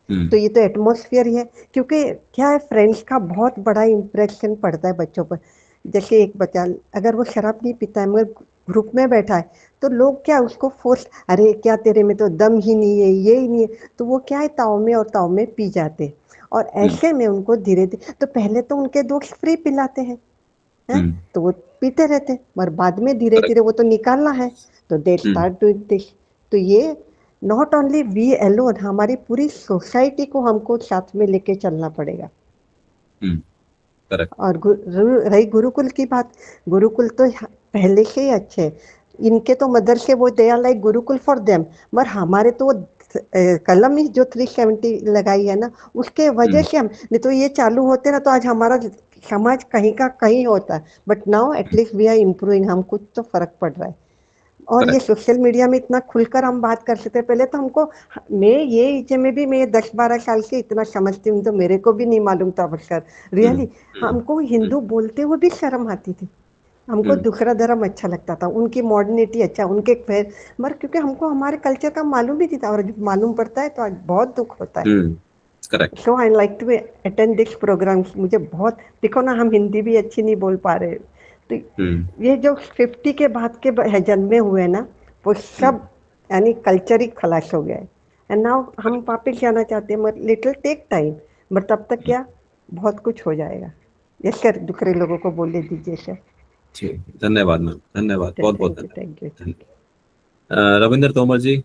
तो ये तो एटमॉस्फेयर ही है, क्योंकि क्या है, फ्रेंड्स का बहुत बड़ा इम्प्रेशन पड़ता है बच्चों पर। जैसे एक बच्चा अगर वो शराब नहीं पीता है मगर ग्रुप में बैठा है, तो लोग क्या उसको फोर्स, अरे क्या तेरे में तो दम ही नहीं है, ये ही नहीं है, तो वो क्या है, ताव में और ताव में पी जाते। और ऐसे में उनको धीरे धीरे, तो पहले तो उनके दोस्त फ्री पिलाते हैं, तो वो पीते रहते, मगर बाद में धीरे धीरे वो तो निकालना है, तो दे स्टार्ट डूइंग दिस। तो ये नॉट ओनली वी एलोन, हमारी पूरी सोसाइटी को हमको साथ में लेके चलना पड़ेगा। और रही गुरुकुल की बात, गुरुकुल तो पहले से ही अच्छे, इनके तो मदर से वो they are like gurukul for them, मगर हमारे तो कलम ही जो 370 लगाई है ना, उसके वजह से हम, नहीं तो ये चालू होते ना तो आज हमारा समाज कहीं का कहीं होता है, but now at least we are improving, हम कुछ तो फर्क पड़ रहा है। और ये सोशल मीडिया में इतना खुलकर हम बात कर सकते हैं। पहले तो हमको, मैं ये एज में भी मैं 10-12 साल से इतना समझती हूँ, तो मेरे को भी नहीं मालूम था अवसर रियली। हमको हिंदू बोलते हुए भी शर्म आती थी, हमको दूसरा धर्म अच्छा लगता था, उनकी मॉडर्निटी अच्छा, उनके फिर मगर क्योंकि हमको हमारे कल्चर का मालूम ही नहीं था, और जब मालूम पड़ता है तो आज बहुत दुख होता है। Correct. So I like to attend this programme. मुझे बहुत, देखो ना, हम हिंदी भी अच्छी नहीं बोल पा रहे, तो ये जो 50 के बाद के जन्मे हुए ना, वो सब यानी कल्चर ही खलास हो गया है। एंड नाउ हम वापिस जाना चाहते हैं, लिटिल टेक टाइम, बट तब तक क्या बहुत कुछ हो जाएगा। यस सर, दूसरे लोगों को बोले दीजिए सर। धन्यवाद मैम, धन्यवाद, बहुत बहुत थैंक यू। रविंद्र तोमर जी,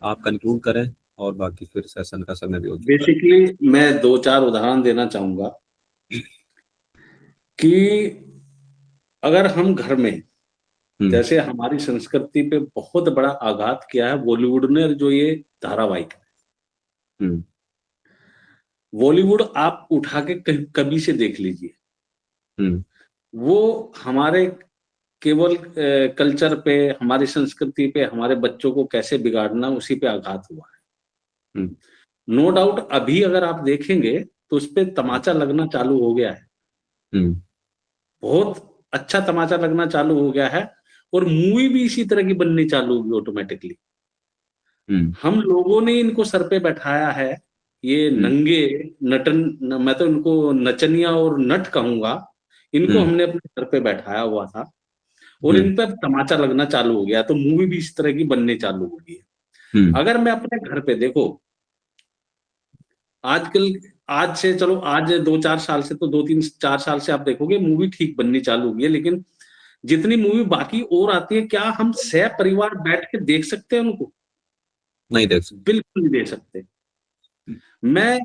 आप कंक्लूड करें और बाकी फिर सेशन का समय भी हो चुका है। बेसिकली मैं 2-4 उदाहरण देना चाहूंगा कि अगर हम घर में, जैसे हमारी संस्कृति पे बहुत बड़ा आघात किया है बॉलीवुड ने, जो ये धारावाहिक है। बॉलीवुड आप उठा के कभी से देख लीजिए, वो हमारे केवल कल्चर पे, हमारी संस्कृति पे, हमारे बच्चों को कैसे बिगाड़ना, उसी पे आघात हुआ है। नो डाउट अभी अगर आप देखेंगे तो उस पे तमाचा लगना चालू हो गया है, बहुत अच्छा तमाचा लगना चालू हो गया है, और मूवी भी इसी तरह की बननी चालू होगी ऑटोमेटिकली। हम लोगों ने इनको सर पे बैठाया है, ये नंगे नटन, मैं तो इनको नचनिया और नट कहूंगा, इनको हमने अपने सर पे बैठाया हुआ था, और इन पे तमाचा लगना चालू हो गया, तो मूवी भी इस तरह की बनने चालू हो गई है। अगर मैं अपने घर पे देखो, आजकल, आज से चलो, आज 2-4 साल से, तो 2-3-4 साल से आप देखोगे मूवी ठीक बननी चालू हुई है, लेकिन जितनी मूवी बाकी और आती है, क्या हम सह परिवार बैठ के देख सकते हैं उनको? नहीं देख सकते, बिल्कुल नहीं देख सकते। मैं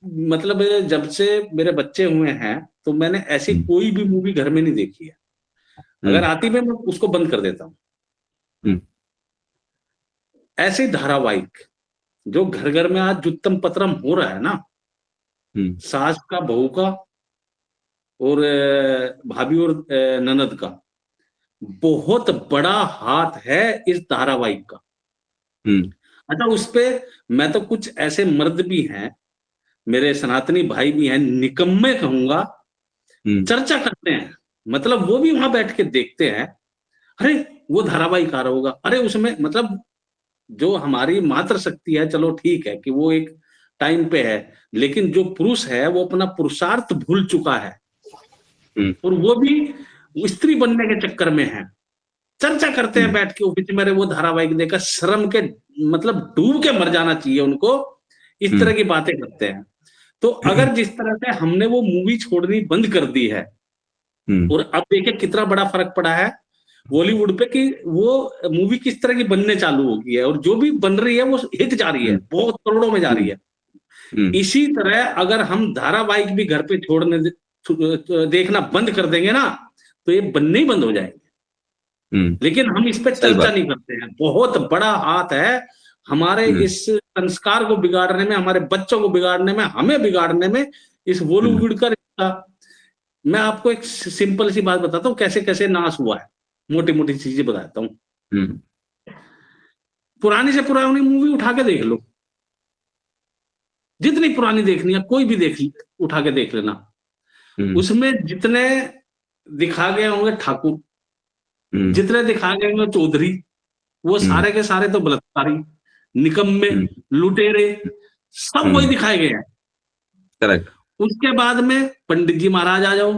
मतलब जब से मेरे बच्चे हुए हैं तो मैंने ऐसी कोई भी मूवी घर में नहीं देखी है, अगर आती मैं उसको बंद कर देता हूं। ऐसे धारावाहिक जो घर घर में आज जुत्तम पतरम हो रहा है ना, सास का, बहू का, और भाभी और ननद का, बहुत बड़ा हाथ है इस धारावाहिक का। अच्छा, उस पे मैं तो कुछ ऐसे मर्द भी हैं, मेरे सनातनी भाई भी हैं, निकम्मे कहूंगा, चर्चा करते हैं, मतलब वो भी वहां बैठ के देखते हैं, अरे वो धारावाहिक आ रहा होगा, अरे उसमें मतलब जो हमारी मातृ शक्ति है, चलो ठीक है कि वो एक टाइम पे है, लेकिन जो पुरुष है वो अपना पुरुषार्थ भूल चुका है, और वो भी स्त्री बनने के चक्कर में है। चर्चा करते हैं बैठ के ऑफिस में, वो धारावाहिक देखकर शर्म के मतलब डूब के मर जाना चाहिए उनको, इस तरह की बातें करते हैं। तो अगर जिस तरह से हमने वो मूवी छोड़नी बंद कर दी है, और अब देखिए कितना बड़ा फर्क पड़ा है बॉलीवुड पे, कि वो मूवी किस तरह की बनने चालू हो गई है, और जो भी बन रही है वो हिट जा रही है, बहुत करोड़ों में जा रही है। इसी तरह अगर हम धारावाहिक भी घर पे छोड़ने देखना बंद कर देंगे ना, तो ये बनने ही बंद हो जाएंगे। लेकिन हम इस पे चर्चा नहीं करते हैं। बहुत बड़ा हाथ है हमारे इस संस्कार को बिगाड़ने में, हमारे बच्चों को बिगाड़ने में, हमें बिगाड़ने में, इस बॉलीवुड का रिश्ता। मैं आपको एक सिंपल सी बात बताता हूँ, कैसे कैसे नाश हुआ है, मोटी मोटी चीजें बताता हूँ। पुरानी से पुरानी मूवी उठा के देख लो, जितनी पुरानी देखनी है कोई भी देख, उठा के देख लेना, उसमें जितने दिखा गए होंगे ठाकुर, जितने दिखा गए होंगे चौधरी, वो सारे के सारे तो बलात्कारी, निकम्मे, लुटेरे, सब वही दिखाए गए हैं। करेक्ट। उसके बाद में पंडित जी महाराज आ जाओ,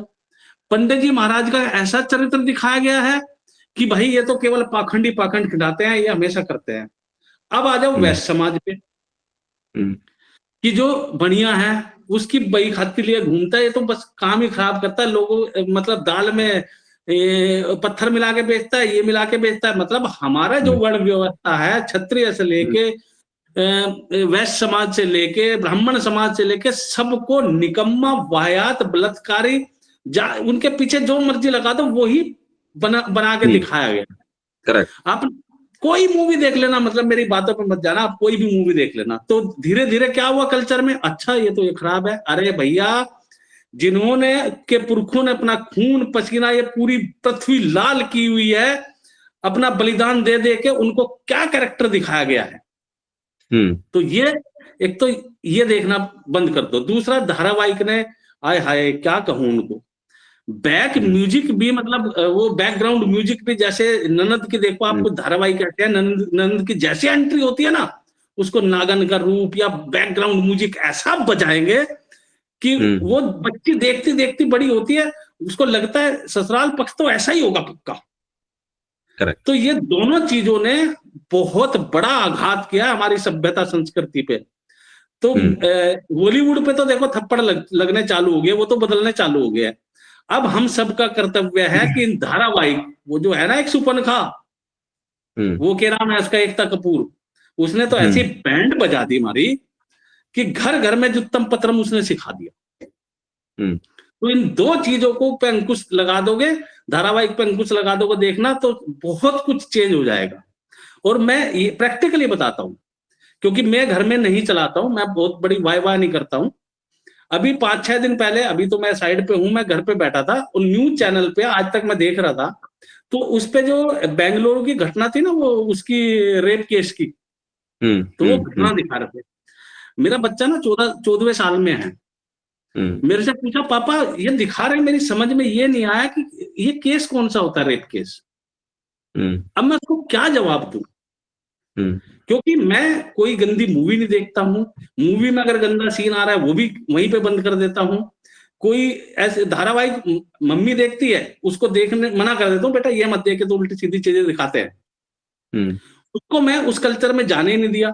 पंडित जी महाराज का ऐसा चरित्र दिखाया गया है कि भाई ये तो केवल पाखंड खिलाते हैं, ये हमेशा करते हैं। अब आ जाओ वैश्य समाज पे, कि जो बढ़िया है उसकी बही खाती लिए घूमता है, ये तो बस काम ही खराब करता है, लोगों मतलब दाल में पत्थर मिला के बेचता है, ये मिला के बेचता है। मतलब हमारा जो वर्ण व्यवस्था है, क्षत्रिय से लेके वैश्य समाज से लेके ब्राह्मण समाज से लेके सबको निकम्मा, वाहियात, बलात्कारी, उनके पीछे जो मर्जी लगा दो वही बना के दिखाया गया। करेक्ट। आप कोई मूवी देख लेना, मतलब मेरी बातों पे मत जाना, आप कोई भी मूवी देख लेना, तो धीरे धीरे क्या हुआ कल्चर में, अच्छा ये तो ये खराब है, अरे भैया जिन्होंने के पुरखों ने अपना खून पसीना ये पूरी पृथ्वी लाल की हुई है, अपना बलिदान दे दे के उनको क्या कैरेक्टर दिखाया गया है। तो ये एक तो ये देखना बंद कर दो। दूसरा, धारावाहिक ने आय हाय क्या कहूं उनको, बैक म्यूजिक भी, मतलब वो बैकग्राउंड म्यूजिक भी, जैसे ननद की देखो आप धारावाहिक कहते हैं, ननद की जैसी एंट्री होती है ना, उसको नागन का रूप या बैकग्राउंड म्यूजिक ऐसा बजाएंगे कि वो बच्ची देखती देखती बड़ी होती है, उसको लगता है ससुराल पक्ष तो ऐसा ही होगा पक्का। करेक्ट। तो ये दोनों चीजों ने बहुत बड़ा आघात किया हमारी सभ्यता संस्कृति पे। तो बॉलीवुड पे तो देखो थप्पड़ लगने चालू हो गए, वो तो बदलने चालू हो गया। अब हम सबका कर्तव्य है कि इन धारावाहिक, वो जो है ना एक सुपनखा, वो क्या नाम है उसका, एकता कपूर, उसने तो ऐसी बैंड बजा दी हमारी कि घर घर में जुत्तम पत्रम उसने सिखा दिया। तो इन दो चीजों को पे अंकुश लगा दोगे, धारावाहिक पे अंकुश लगा दोगे, देखना तो बहुत कुछ चेंज हो जाएगा। और मैं ये प्रैक्टिकली बताता हूं, क्योंकि मैं घर में नहीं चलाता हूं, मैं बहुत बड़ी वाह नहीं करता हूं। अभी 5-6 दिन पहले, अभी तो मैं साइड पे हूं, मैं घर पे बैठा था और न्यूज चैनल पे आज तक मैं देख रहा था, तो उस पे जो बेंगलुरु की घटना थी ना, वो उसकी रेप केस की, तो वो घटना दिखा रहे थे। मेरा बच्चा ना 14वें साल में है, मेरे से पूछा पापा ये दिखा रहे, मेरी समझ में ये नहीं आया कि ये केस कौन सा होता है, रेप केस। अब मैं उसको क्या जवाब दूं, क्योंकि मैं कोई गंदी मूवी नहीं देखता हूं, मूवी में अगर गंदा सीन आ रहा है वो भी वहीं पे बंद कर देता हूं। कोई ऐसे धारावाहिक मम्मी देखती है, उसको देखने मना कर देता हूं, बेटा ये मत देखे, तो उल्टी सीधी चीजें दिखाते हैं। उसको मैं उस कल्चर में जाने ही नहीं दिया।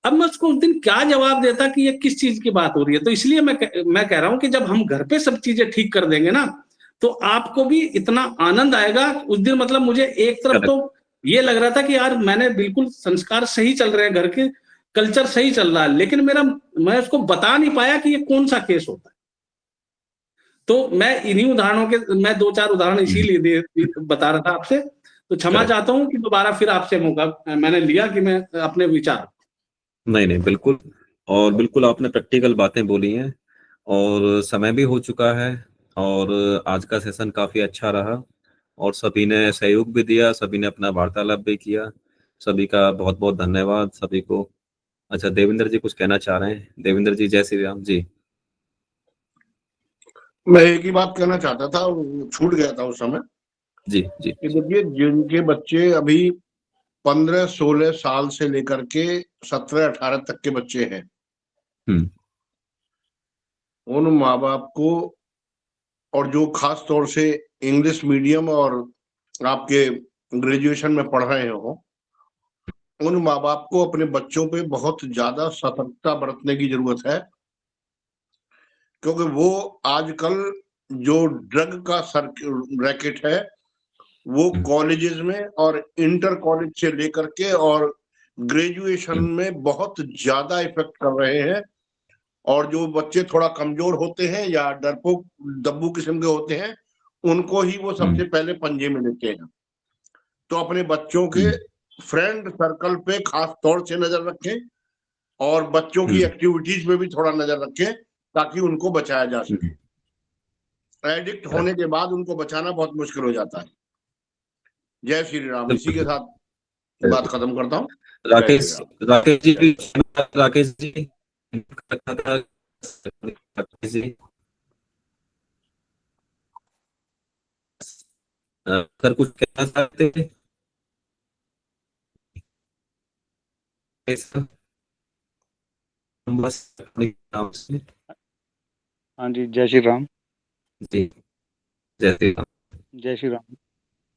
अब मैं उसको उस दिन क्या जवाब देता कि ये किस चीज की बात हो रही है। तो इसलिए मैं कह रहा हूं कि जब हम घर पे सब चीजें ठीक कर देंगे ना, तो आपको भी इतना आनंद आएगा उस दिन। मतलब मुझे एक तरफ तो ये लग रहा था कि यार मैंने बिल्कुल संस्कार सही चल रहे हैं, घर के कल्चर सही चल रहा है, लेकिन मैं उसको बता नहीं पाया कि ये कौन सा केस होता है। तो मैं इन्हीं उदाहरणों के, मैं 2-4 उदाहरण इसीलिए बता रहा था आपसे। तो क्षमा चाहता हूं कि दोबारा फिर आपसे मौका मैंने लिया कि मैं अपने विचार। नहीं बिल्कुल, और बिल्कुल आपने प्रैक्टिकल बातें बोली हैं, और समय भी हो चुका है, और आज का सेशन काफी अच्छा रहा, और सभी ने सहयोग भी दिया, सभी ने अपना वार्तालाप भी किया। सभी का बहुत बहुत धन्यवाद सभी को। अच्छा, देवेंद्र जी कुछ कहना चाह रहे हैं? देवेंद्र जी, जय श्री राम जी। मैं एक ही बात कहना चाहता था, छूट गया था उस समय। जी जी। देखिए, जिनके बच्चे अभी 15-16 साल से लेकर के 17-18 तक के बच्चे हैं, उन माँ बाप को, और जो खास तौर से इंग्लिश मीडियम और आपके ग्रेजुएशन में पढ़ रहे हो, उन माँ बाप को अपने बच्चों पे बहुत ज्यादा सतर्कता बरतने की जरूरत है। क्योंकि वो आजकल जो ड्रग का रैकेट है, वो कॉलेजेस में और इंटर कॉलेज से लेकर के और ग्रेजुएशन में बहुत ज्यादा इफेक्ट कर रहे हैं। और जो बच्चे थोड़ा कमजोर होते हैं या डरपोक दब्बू किस्म के होते हैं, उनको ही वो सबसे पहले पंजे में लेते हैं। तो अपने बच्चों के फ्रेंड सर्कल पे खास तौर से नजर रखें, और बच्चों की एक्टिविटीज पे भी थोड़ा नजर रखें, ताकि उनको बचाया जा सके। एडिक्ट होने के बाद उनको बचाना बहुत मुश्किल हो जाता है। जय श्री राम। इसी के साथ बात खत्म करता हूँ। राकेश जी भी, राकेश जी सर कुछ कहना चाहते हैं? बस अपने नाम से। हाँ जी, जय श्री राम। जी, जय श्री राम। जय श्री राम।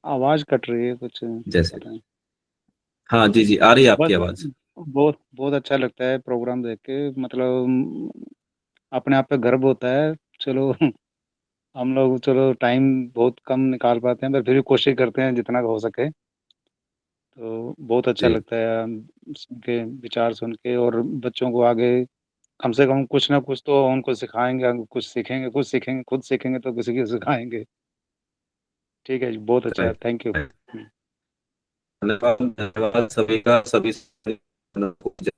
आवाज कट रही है कुछ, जैसे पता नहीं। हाँ जी जी, आ रही है आपकी बस आवाज। बहुत बहुत अच्छा लगता है प्रोग्राम देख के, मतलब अपने आप पे गर्व होता है। चलो हम लोग चलो टाइम बहुत कम निकाल पाते हैं, पर फिर भी कोशिश करते हैं जितना हो सके। तो बहुत अच्छा जी लगता है सुन के, विचार सुन के, और बच्चों को आगे कम से कम कुछ ना कुछ तो उनको सिखाएंगे, कुछ सीखेंगे, कुछ सीखेंगे, खुद सीखेंगे तो किसी को सिखाएंगे। ठीक है जी, बहुत अच्छा है, थैंक यू। धन्यवाद सभी का, सभी जय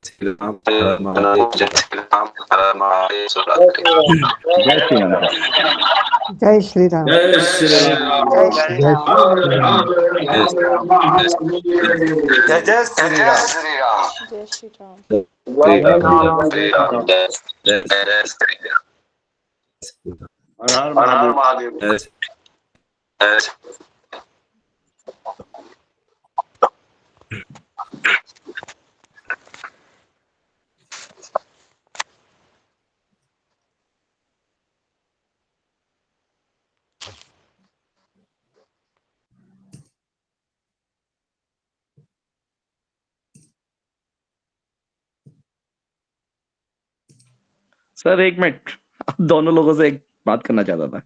श्री राम, हर हर महादेव। जय श्री राम। जय श्री राम। जय श्री राम। जय श्री राम। जय जय श्री राम। जय श्री राम। हर हर महादेव। सर एक मिनट, आप दोनों लोगों से एक बात करना चाहता था।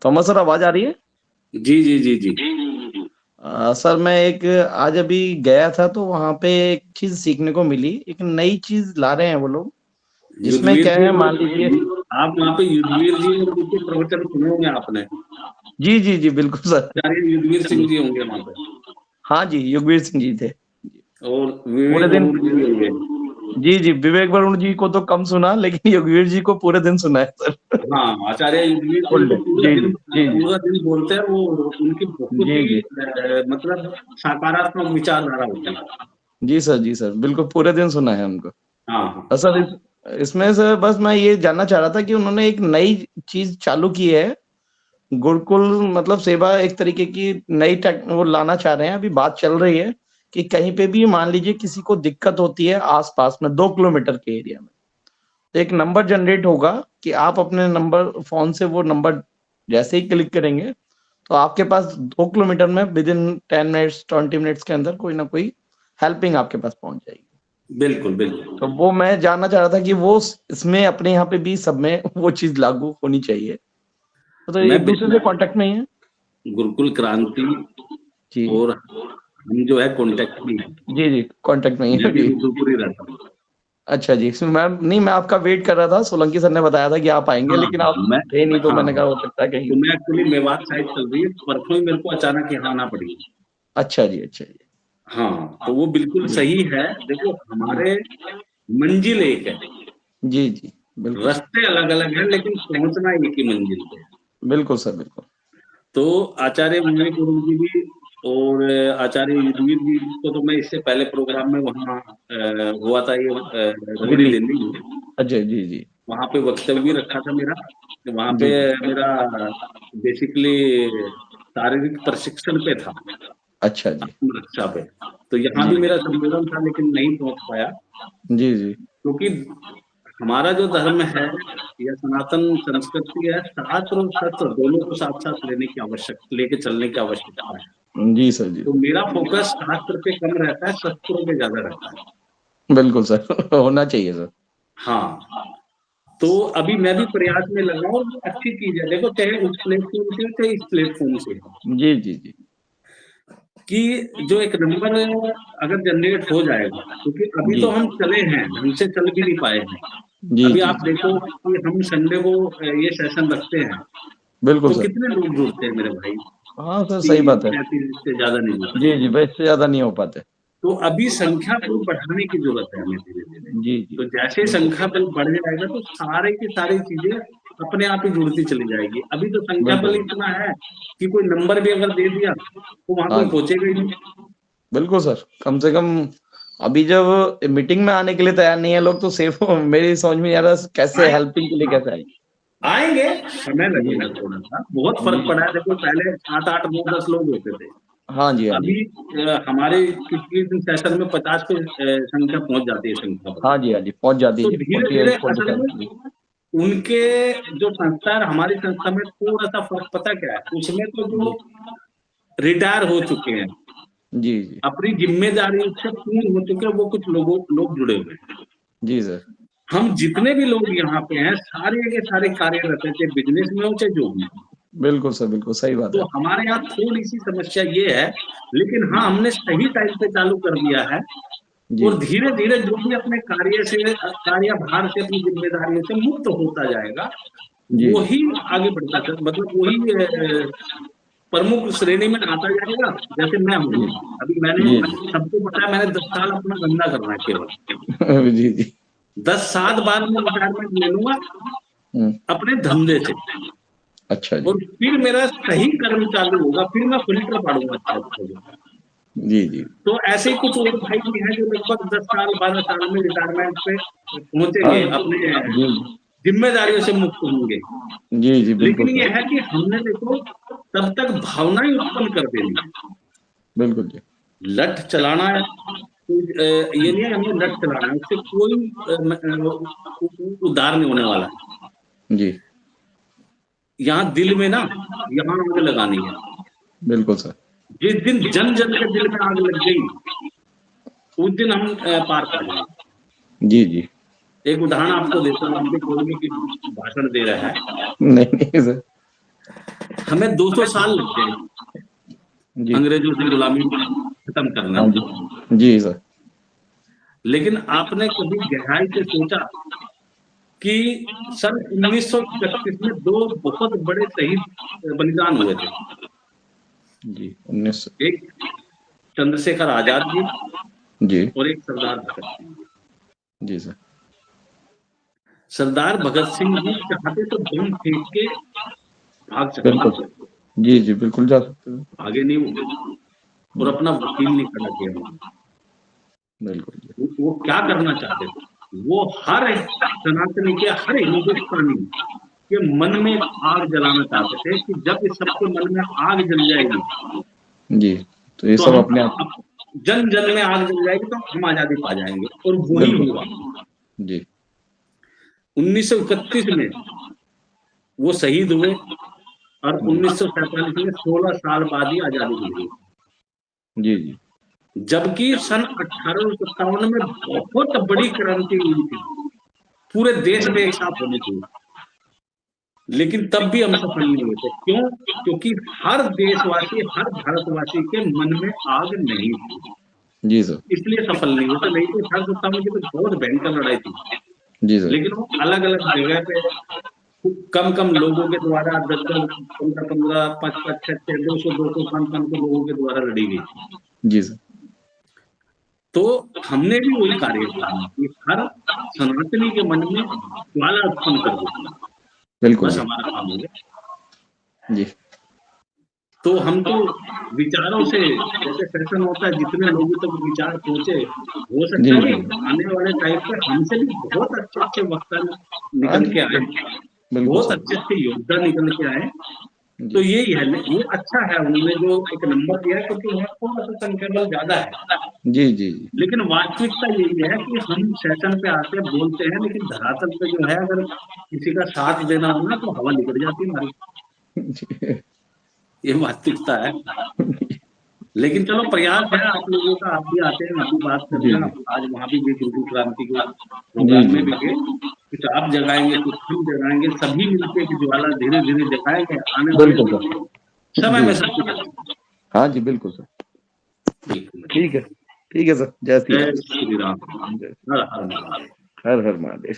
थॉमस सर, आवाज आ रही है? जी जी जी जी। सर मैं एक आज अभी गया था तो वहां पे एक चीज सीखने को मिली, एक नई चीज ला रहे हैं वो लोग, जिसमें युद्धवीर क्या जी, है मान लीजिए। आप वहाँ पे युद्धवीर जी और उनके प्रवचन सुने होंगे आपने। जी जी जी बिल्कुल सर। आचार्य युद्धवीर सिंह जी होंगे वहाँ पे, हाँ जी, युगवीर सिंह जी थे। और पूरे विवेक दिन वरुण जी भी होंगे। जी जी, विवेक वरुण जी को तो कम सुना, लेकिन युगवीर जी को पूरे दिन सुना है सर। हाँ, आचार्य युद्धवीर जी फुल तो डे। जी जी जी जी पूरा दिन बोलते हैं। वो उनकी बहुत जी ही जी मतलब सकारात्मक विचारधारा होती है। जी सर बिल्कुल पूरे दिन सुना है उनको। हाँ हाँ। सर इसमें सर बस मैं ये जानना चाह रहा था कि उन्होंने एक नई चीज चालू की है, गुरुकुल मतलब सेवा एक तरीके की नई वो लाना चाह रहे हैं। अभी बात चल रही है कि कहीं पे भी मान लीजिए किसी को दिक्कत होती है आसपास में 2 किलोमीटर के एरिया में, तो एक नंबर जनरेट होगा कि आप अपने नंबर फोन से वो नंबर जैसे ही क्लिक करेंगे तो आपके पास 2 किलोमीटर में विद इन 10 मिनट्स 20 मिनट्स के अंदर कोई ना कोई हेल्पिंग आपके पास पहुंच जाएगी। बिल्कुल बिल्कुल। तो वो मैं जानना चाह रहा था कि वो इसमें अपने यहाँ पे भी सब में वो चीज लागू होनी चाहिए, तो मैं एक दूसरे से कांटेक्ट में ही है। गुरुकुल क्रांति जी और हम जो है कांटेक्ट में हैं। जी जी कांटेक्ट में ही मैं है भी जी। रुद्रपुर ही रहता हूँ। अच्छा जी, मैं आपका वेट कर रहा था, सोलंकी सर ने बताया था कि आप आएंगे, हाँ लेकिन आप मैं थे नहीं, तो हाँ मैंने कहा हो सकता है कहीं। तो मैं एक्चुअली मेवात साइड चल रही है, परसों ही मेरे को अचानक यहाँ आना पड़ी। अच्छा जी। हाँ, तो वो बिल्कुल सही है। देखो, हमारे मंजिल एक है, जी बिल्कुल रास्ते अलग अलग हैं, लेकिन पहुंचना एक ही मंजिल पे है। बिल्कुल सर बिल्कुल। तो आचार्य विवेक गुरु जी भी और आचार्य युद्धवीर जी को तो मैं इससे पहले प्रोग्राम में वहाँ हुआ था, ये रबड़ी दिल्ली में। अच्छा जी वहाँ पे वक्तव्य भी रखा था मेरा। वहाँ पे जी। मेरा बेसिकली शारीरिक प्रशिक्षण पे था, अच्छा जी रक्षा पे। तो यहाँ भी मेरा संबोधन था, लेकिन नहीं पहुंच पाया, जी क्योंकि हमारा जो धर्म है या सनातन संस्कृति है, शास्त्र और शस्त्र दोनों को साथ साथ लेके चलने की आवश्यकता है। जी सर जी तो मेरा फोकस शास्त्र पे कम रहता है, शस्त्रों पे ज्यादा रहता है। बिल्कुल सर होना चाहिए सर। हाँ, तो अभी मैं भी प्रयास में लगा हूँ। अच्छी चीज है, देखो, चाहे उस प्लेटफॉर्म से चाहे इस प्लेटफॉर्म से, जी कि जो एक नंबर अगर जनरेट हो जाएगा, क्योंकि अभी तो हम चले हैं, ढंग से चल भी नहीं पाए हैं। अभी आप देखो कि हम संडे को ये सेशन रखते हैं, बिल्कुल तो सर। कितने लोग जुड़ते हैं मेरे भाई? हाँ सर सही बात है। 30-35 से ज्यादा नहीं जुड़ते। जी बस इससे ज्यादा नहीं हो पाते। तो अभी संख्या बल बढ़ाने की जरूरत है हमें धीरे धीरे। जी तो जैसे संख्या बल बढ़ जाएगा तो सारे की सारी चीजें अपने आप ही जुड़ती चली जाएगी। अभी तो संख्या बल इतना है कि कोई नंबर भी अगर दे दिया तो वहां कोई पहुंचेगा ही नहीं। बिल्कुल सर, कम से कम अभी जब मीटिंग में आने के लिए तैयार नहीं है लोग, तो सेफ मेरी समझ में नहीं आ रहा कैसे हेल्पिंग के लिए कैसे आएंगे। आएंगे, समय लगेगा थोड़ा सा, बहुत फर्क पड़ा है। देखो, पहले 7, 8, 9, 10 लोग होते थे। हाँ जी अभी हमारे किसी सेशन में 50 पे संख्या पहुंच जाती है, संख्या पर। हाँ जी पहुंच जाती तो है। धीरे धीरे असल में उनके जो संस्था है, हमारी संस्था में थोड़ा सा फर्क पता क्या है, उसमें तो जो रिटायर हो चुके हैं, जी अपनी जिम्मेदारी से पूर्ण हो चुके हैं, वो कुछ लोग जुड़े हुए हैं। जी सर। हम जितने भी लोग यहाँ पे हैं, सारे के सारे कार्यरत हैं, चाहे बिजनेस में हो चाहे जो भी। बिल्कुल सर बिल्कुल सही बात है। तो हमारे यहाँ थोड़ी सी समस्या ये है, लेकिन हाँ, हमने सही टाइम पे चालू कर दिया है। और धीरे धीरे जो भी अपने कार्यभार से, अपनी जिम्मेदारियों से मुक्त होता जाएगा, वही आगे बढ़ता है। मतलब वही प्रमुख श्रेणी में आता जाएगा। जैसे मैं हूँ, अभी मैंने, सबको पता है मैंने 10 साल अपना धंधा करना है केवल। जी जी 10 साल बाद मैं रिटायरमेंट ले लूंगा अपने धंधे से। अच्छा जी और फिर मेरा सही कर्म चालू होगा, फिर मैं फिल्टर पाड़ूंगा अच्छा। जी जी तो ऐसे ही कुछ और भाई भी हैं जो लगभग 10 साल 12 साल में रिटायरमेंट पे पहुंचेंगे, अपने जिम्मेदारियों से मुक्त होंगे। जी जी बिल्कुल लेकिन ये है कि हमने देखो तब तक भावनाएं उत्पन्न कर देनी है। बिल्कुल जी लठ चलाना है, ये नहीं है हमें लठ चलाना है, उससे कोई उद्धार नहीं होने वाला। जी यहाँ दिल में ना, यहाँ आग लगानी है। बिल्कुल सर जिस दिन जन जन के दिल में आग लग गई, उस दिन हम पार पा जाएंगे। जी जी एक उदाहरण आपको देता हूँ, हमको कोई भी भाषण दे रहा है, नहीं सर हमें 200 साल लग गए जी अंग्रेजों से गुलामी खत्म करना। हाँ जी जी सर लेकिन आपने कभी गहराई से सोचा कि सन 1931 में 2 बहुत बड़े शहीद बलिदान हुए थे। जी 19 एक चंद्रशेखर आजाद जी जी और एक सरदार भगत सिंह जी। जी सर सरदार भगत सिंह जी चाहते तो बम फेंक के भाग सकते, बिल्कुल जी जी बिल्कुल जा सकते हैं आगे नहीं हुए और अपना वकील नहीं खड़ा किया उन्होंने। बिल्कुल जी वो क्या करना चाहते थे, वो हर सनातनी के, हर हिंदुस्तानी के मन में आग जलाना चाहते थे कि जब इस सबके मन में आग जल जाएगी जी तो ये तो सब हम अपने आप जन जन में आग जल जाएगी तो हम आजादी पा जाएंगे। और वही हुआ। जी 1931 में वो शहीद हुए और 1947 में 16 साल बाद ही आजादी मिली। जी जी जबकि सन 1857 में बहुत बड़ी क्रांति हुई थी, पूरे देश में एक साथ होनी थी, लेकिन तब भी हम सफल नहीं हुए थे। क्यों? क्योंकि हर देशवासी, हर भारतवासी के मन में आग नहीं थी, जी सर इसलिए सफल नहीं होता। नहीं तो 1857 की तो बहुत भयंकर लड़ाई थी, जी सर लेकिन वो अलग अलग जगह पे कम कम लोगों के द्वारा 10-10, 15-15, 5-5, 6-6, 200-200, 500 लोगों के द्वारा लड़ी गई। जी सर तो हमने भी वही कार्य किया कि हर सनातनी के मन में ज्वाला उत्पन्न कर देती, बिल्कुल बस जी हमारा काम हो गया। जी तो हम तो विचारों से, जैसे फैशन होता है, जितने लोगों तक विचार पहुंचे, हो जी सकता है कि आने वाले टाइम पर हमसे भी बहुत अच्छे अच्छे वक्ता निकल के आए, बिल्कुल बहुत सर अच्छे अच्छे योद्धा निकल के आए। तो जी यही है, ये अच्छा है उन्होंने जो एक नंबर दिया, क्योंकि वहाँ थोड़ा सा संख्याबल ज्यादा है। जी जी जी लेकिन वास्तविकता यही है कि हम सेशन पे आते बोलते हैं, लेकिन धरातल पे जो है, अगर किसी का साथ देना हो ना तो हवा निकल जाती है हमारी। जी ये वास्तविकता है। लेकिन चलो प्रयास है आप लोगों का, आप भी आते हैं, आप भी बात करते हैं। आज वहाँ भी गुरु क्रांति के प्रोग्राम में भी गए, कुछ आप जगाएंगे, कुछ हम जगाएंगे, सभी मिलकर एक ज्वाला धीरे धीरे जगाएंगे। आने वाले बिल्कुल सर समय जी में सब कुछ अच्छा। हाँ जी बिल्कुल सर ठीक है सर जय श्री जय राम श्री राम। जय हर हर महादेव। हर हर महादेव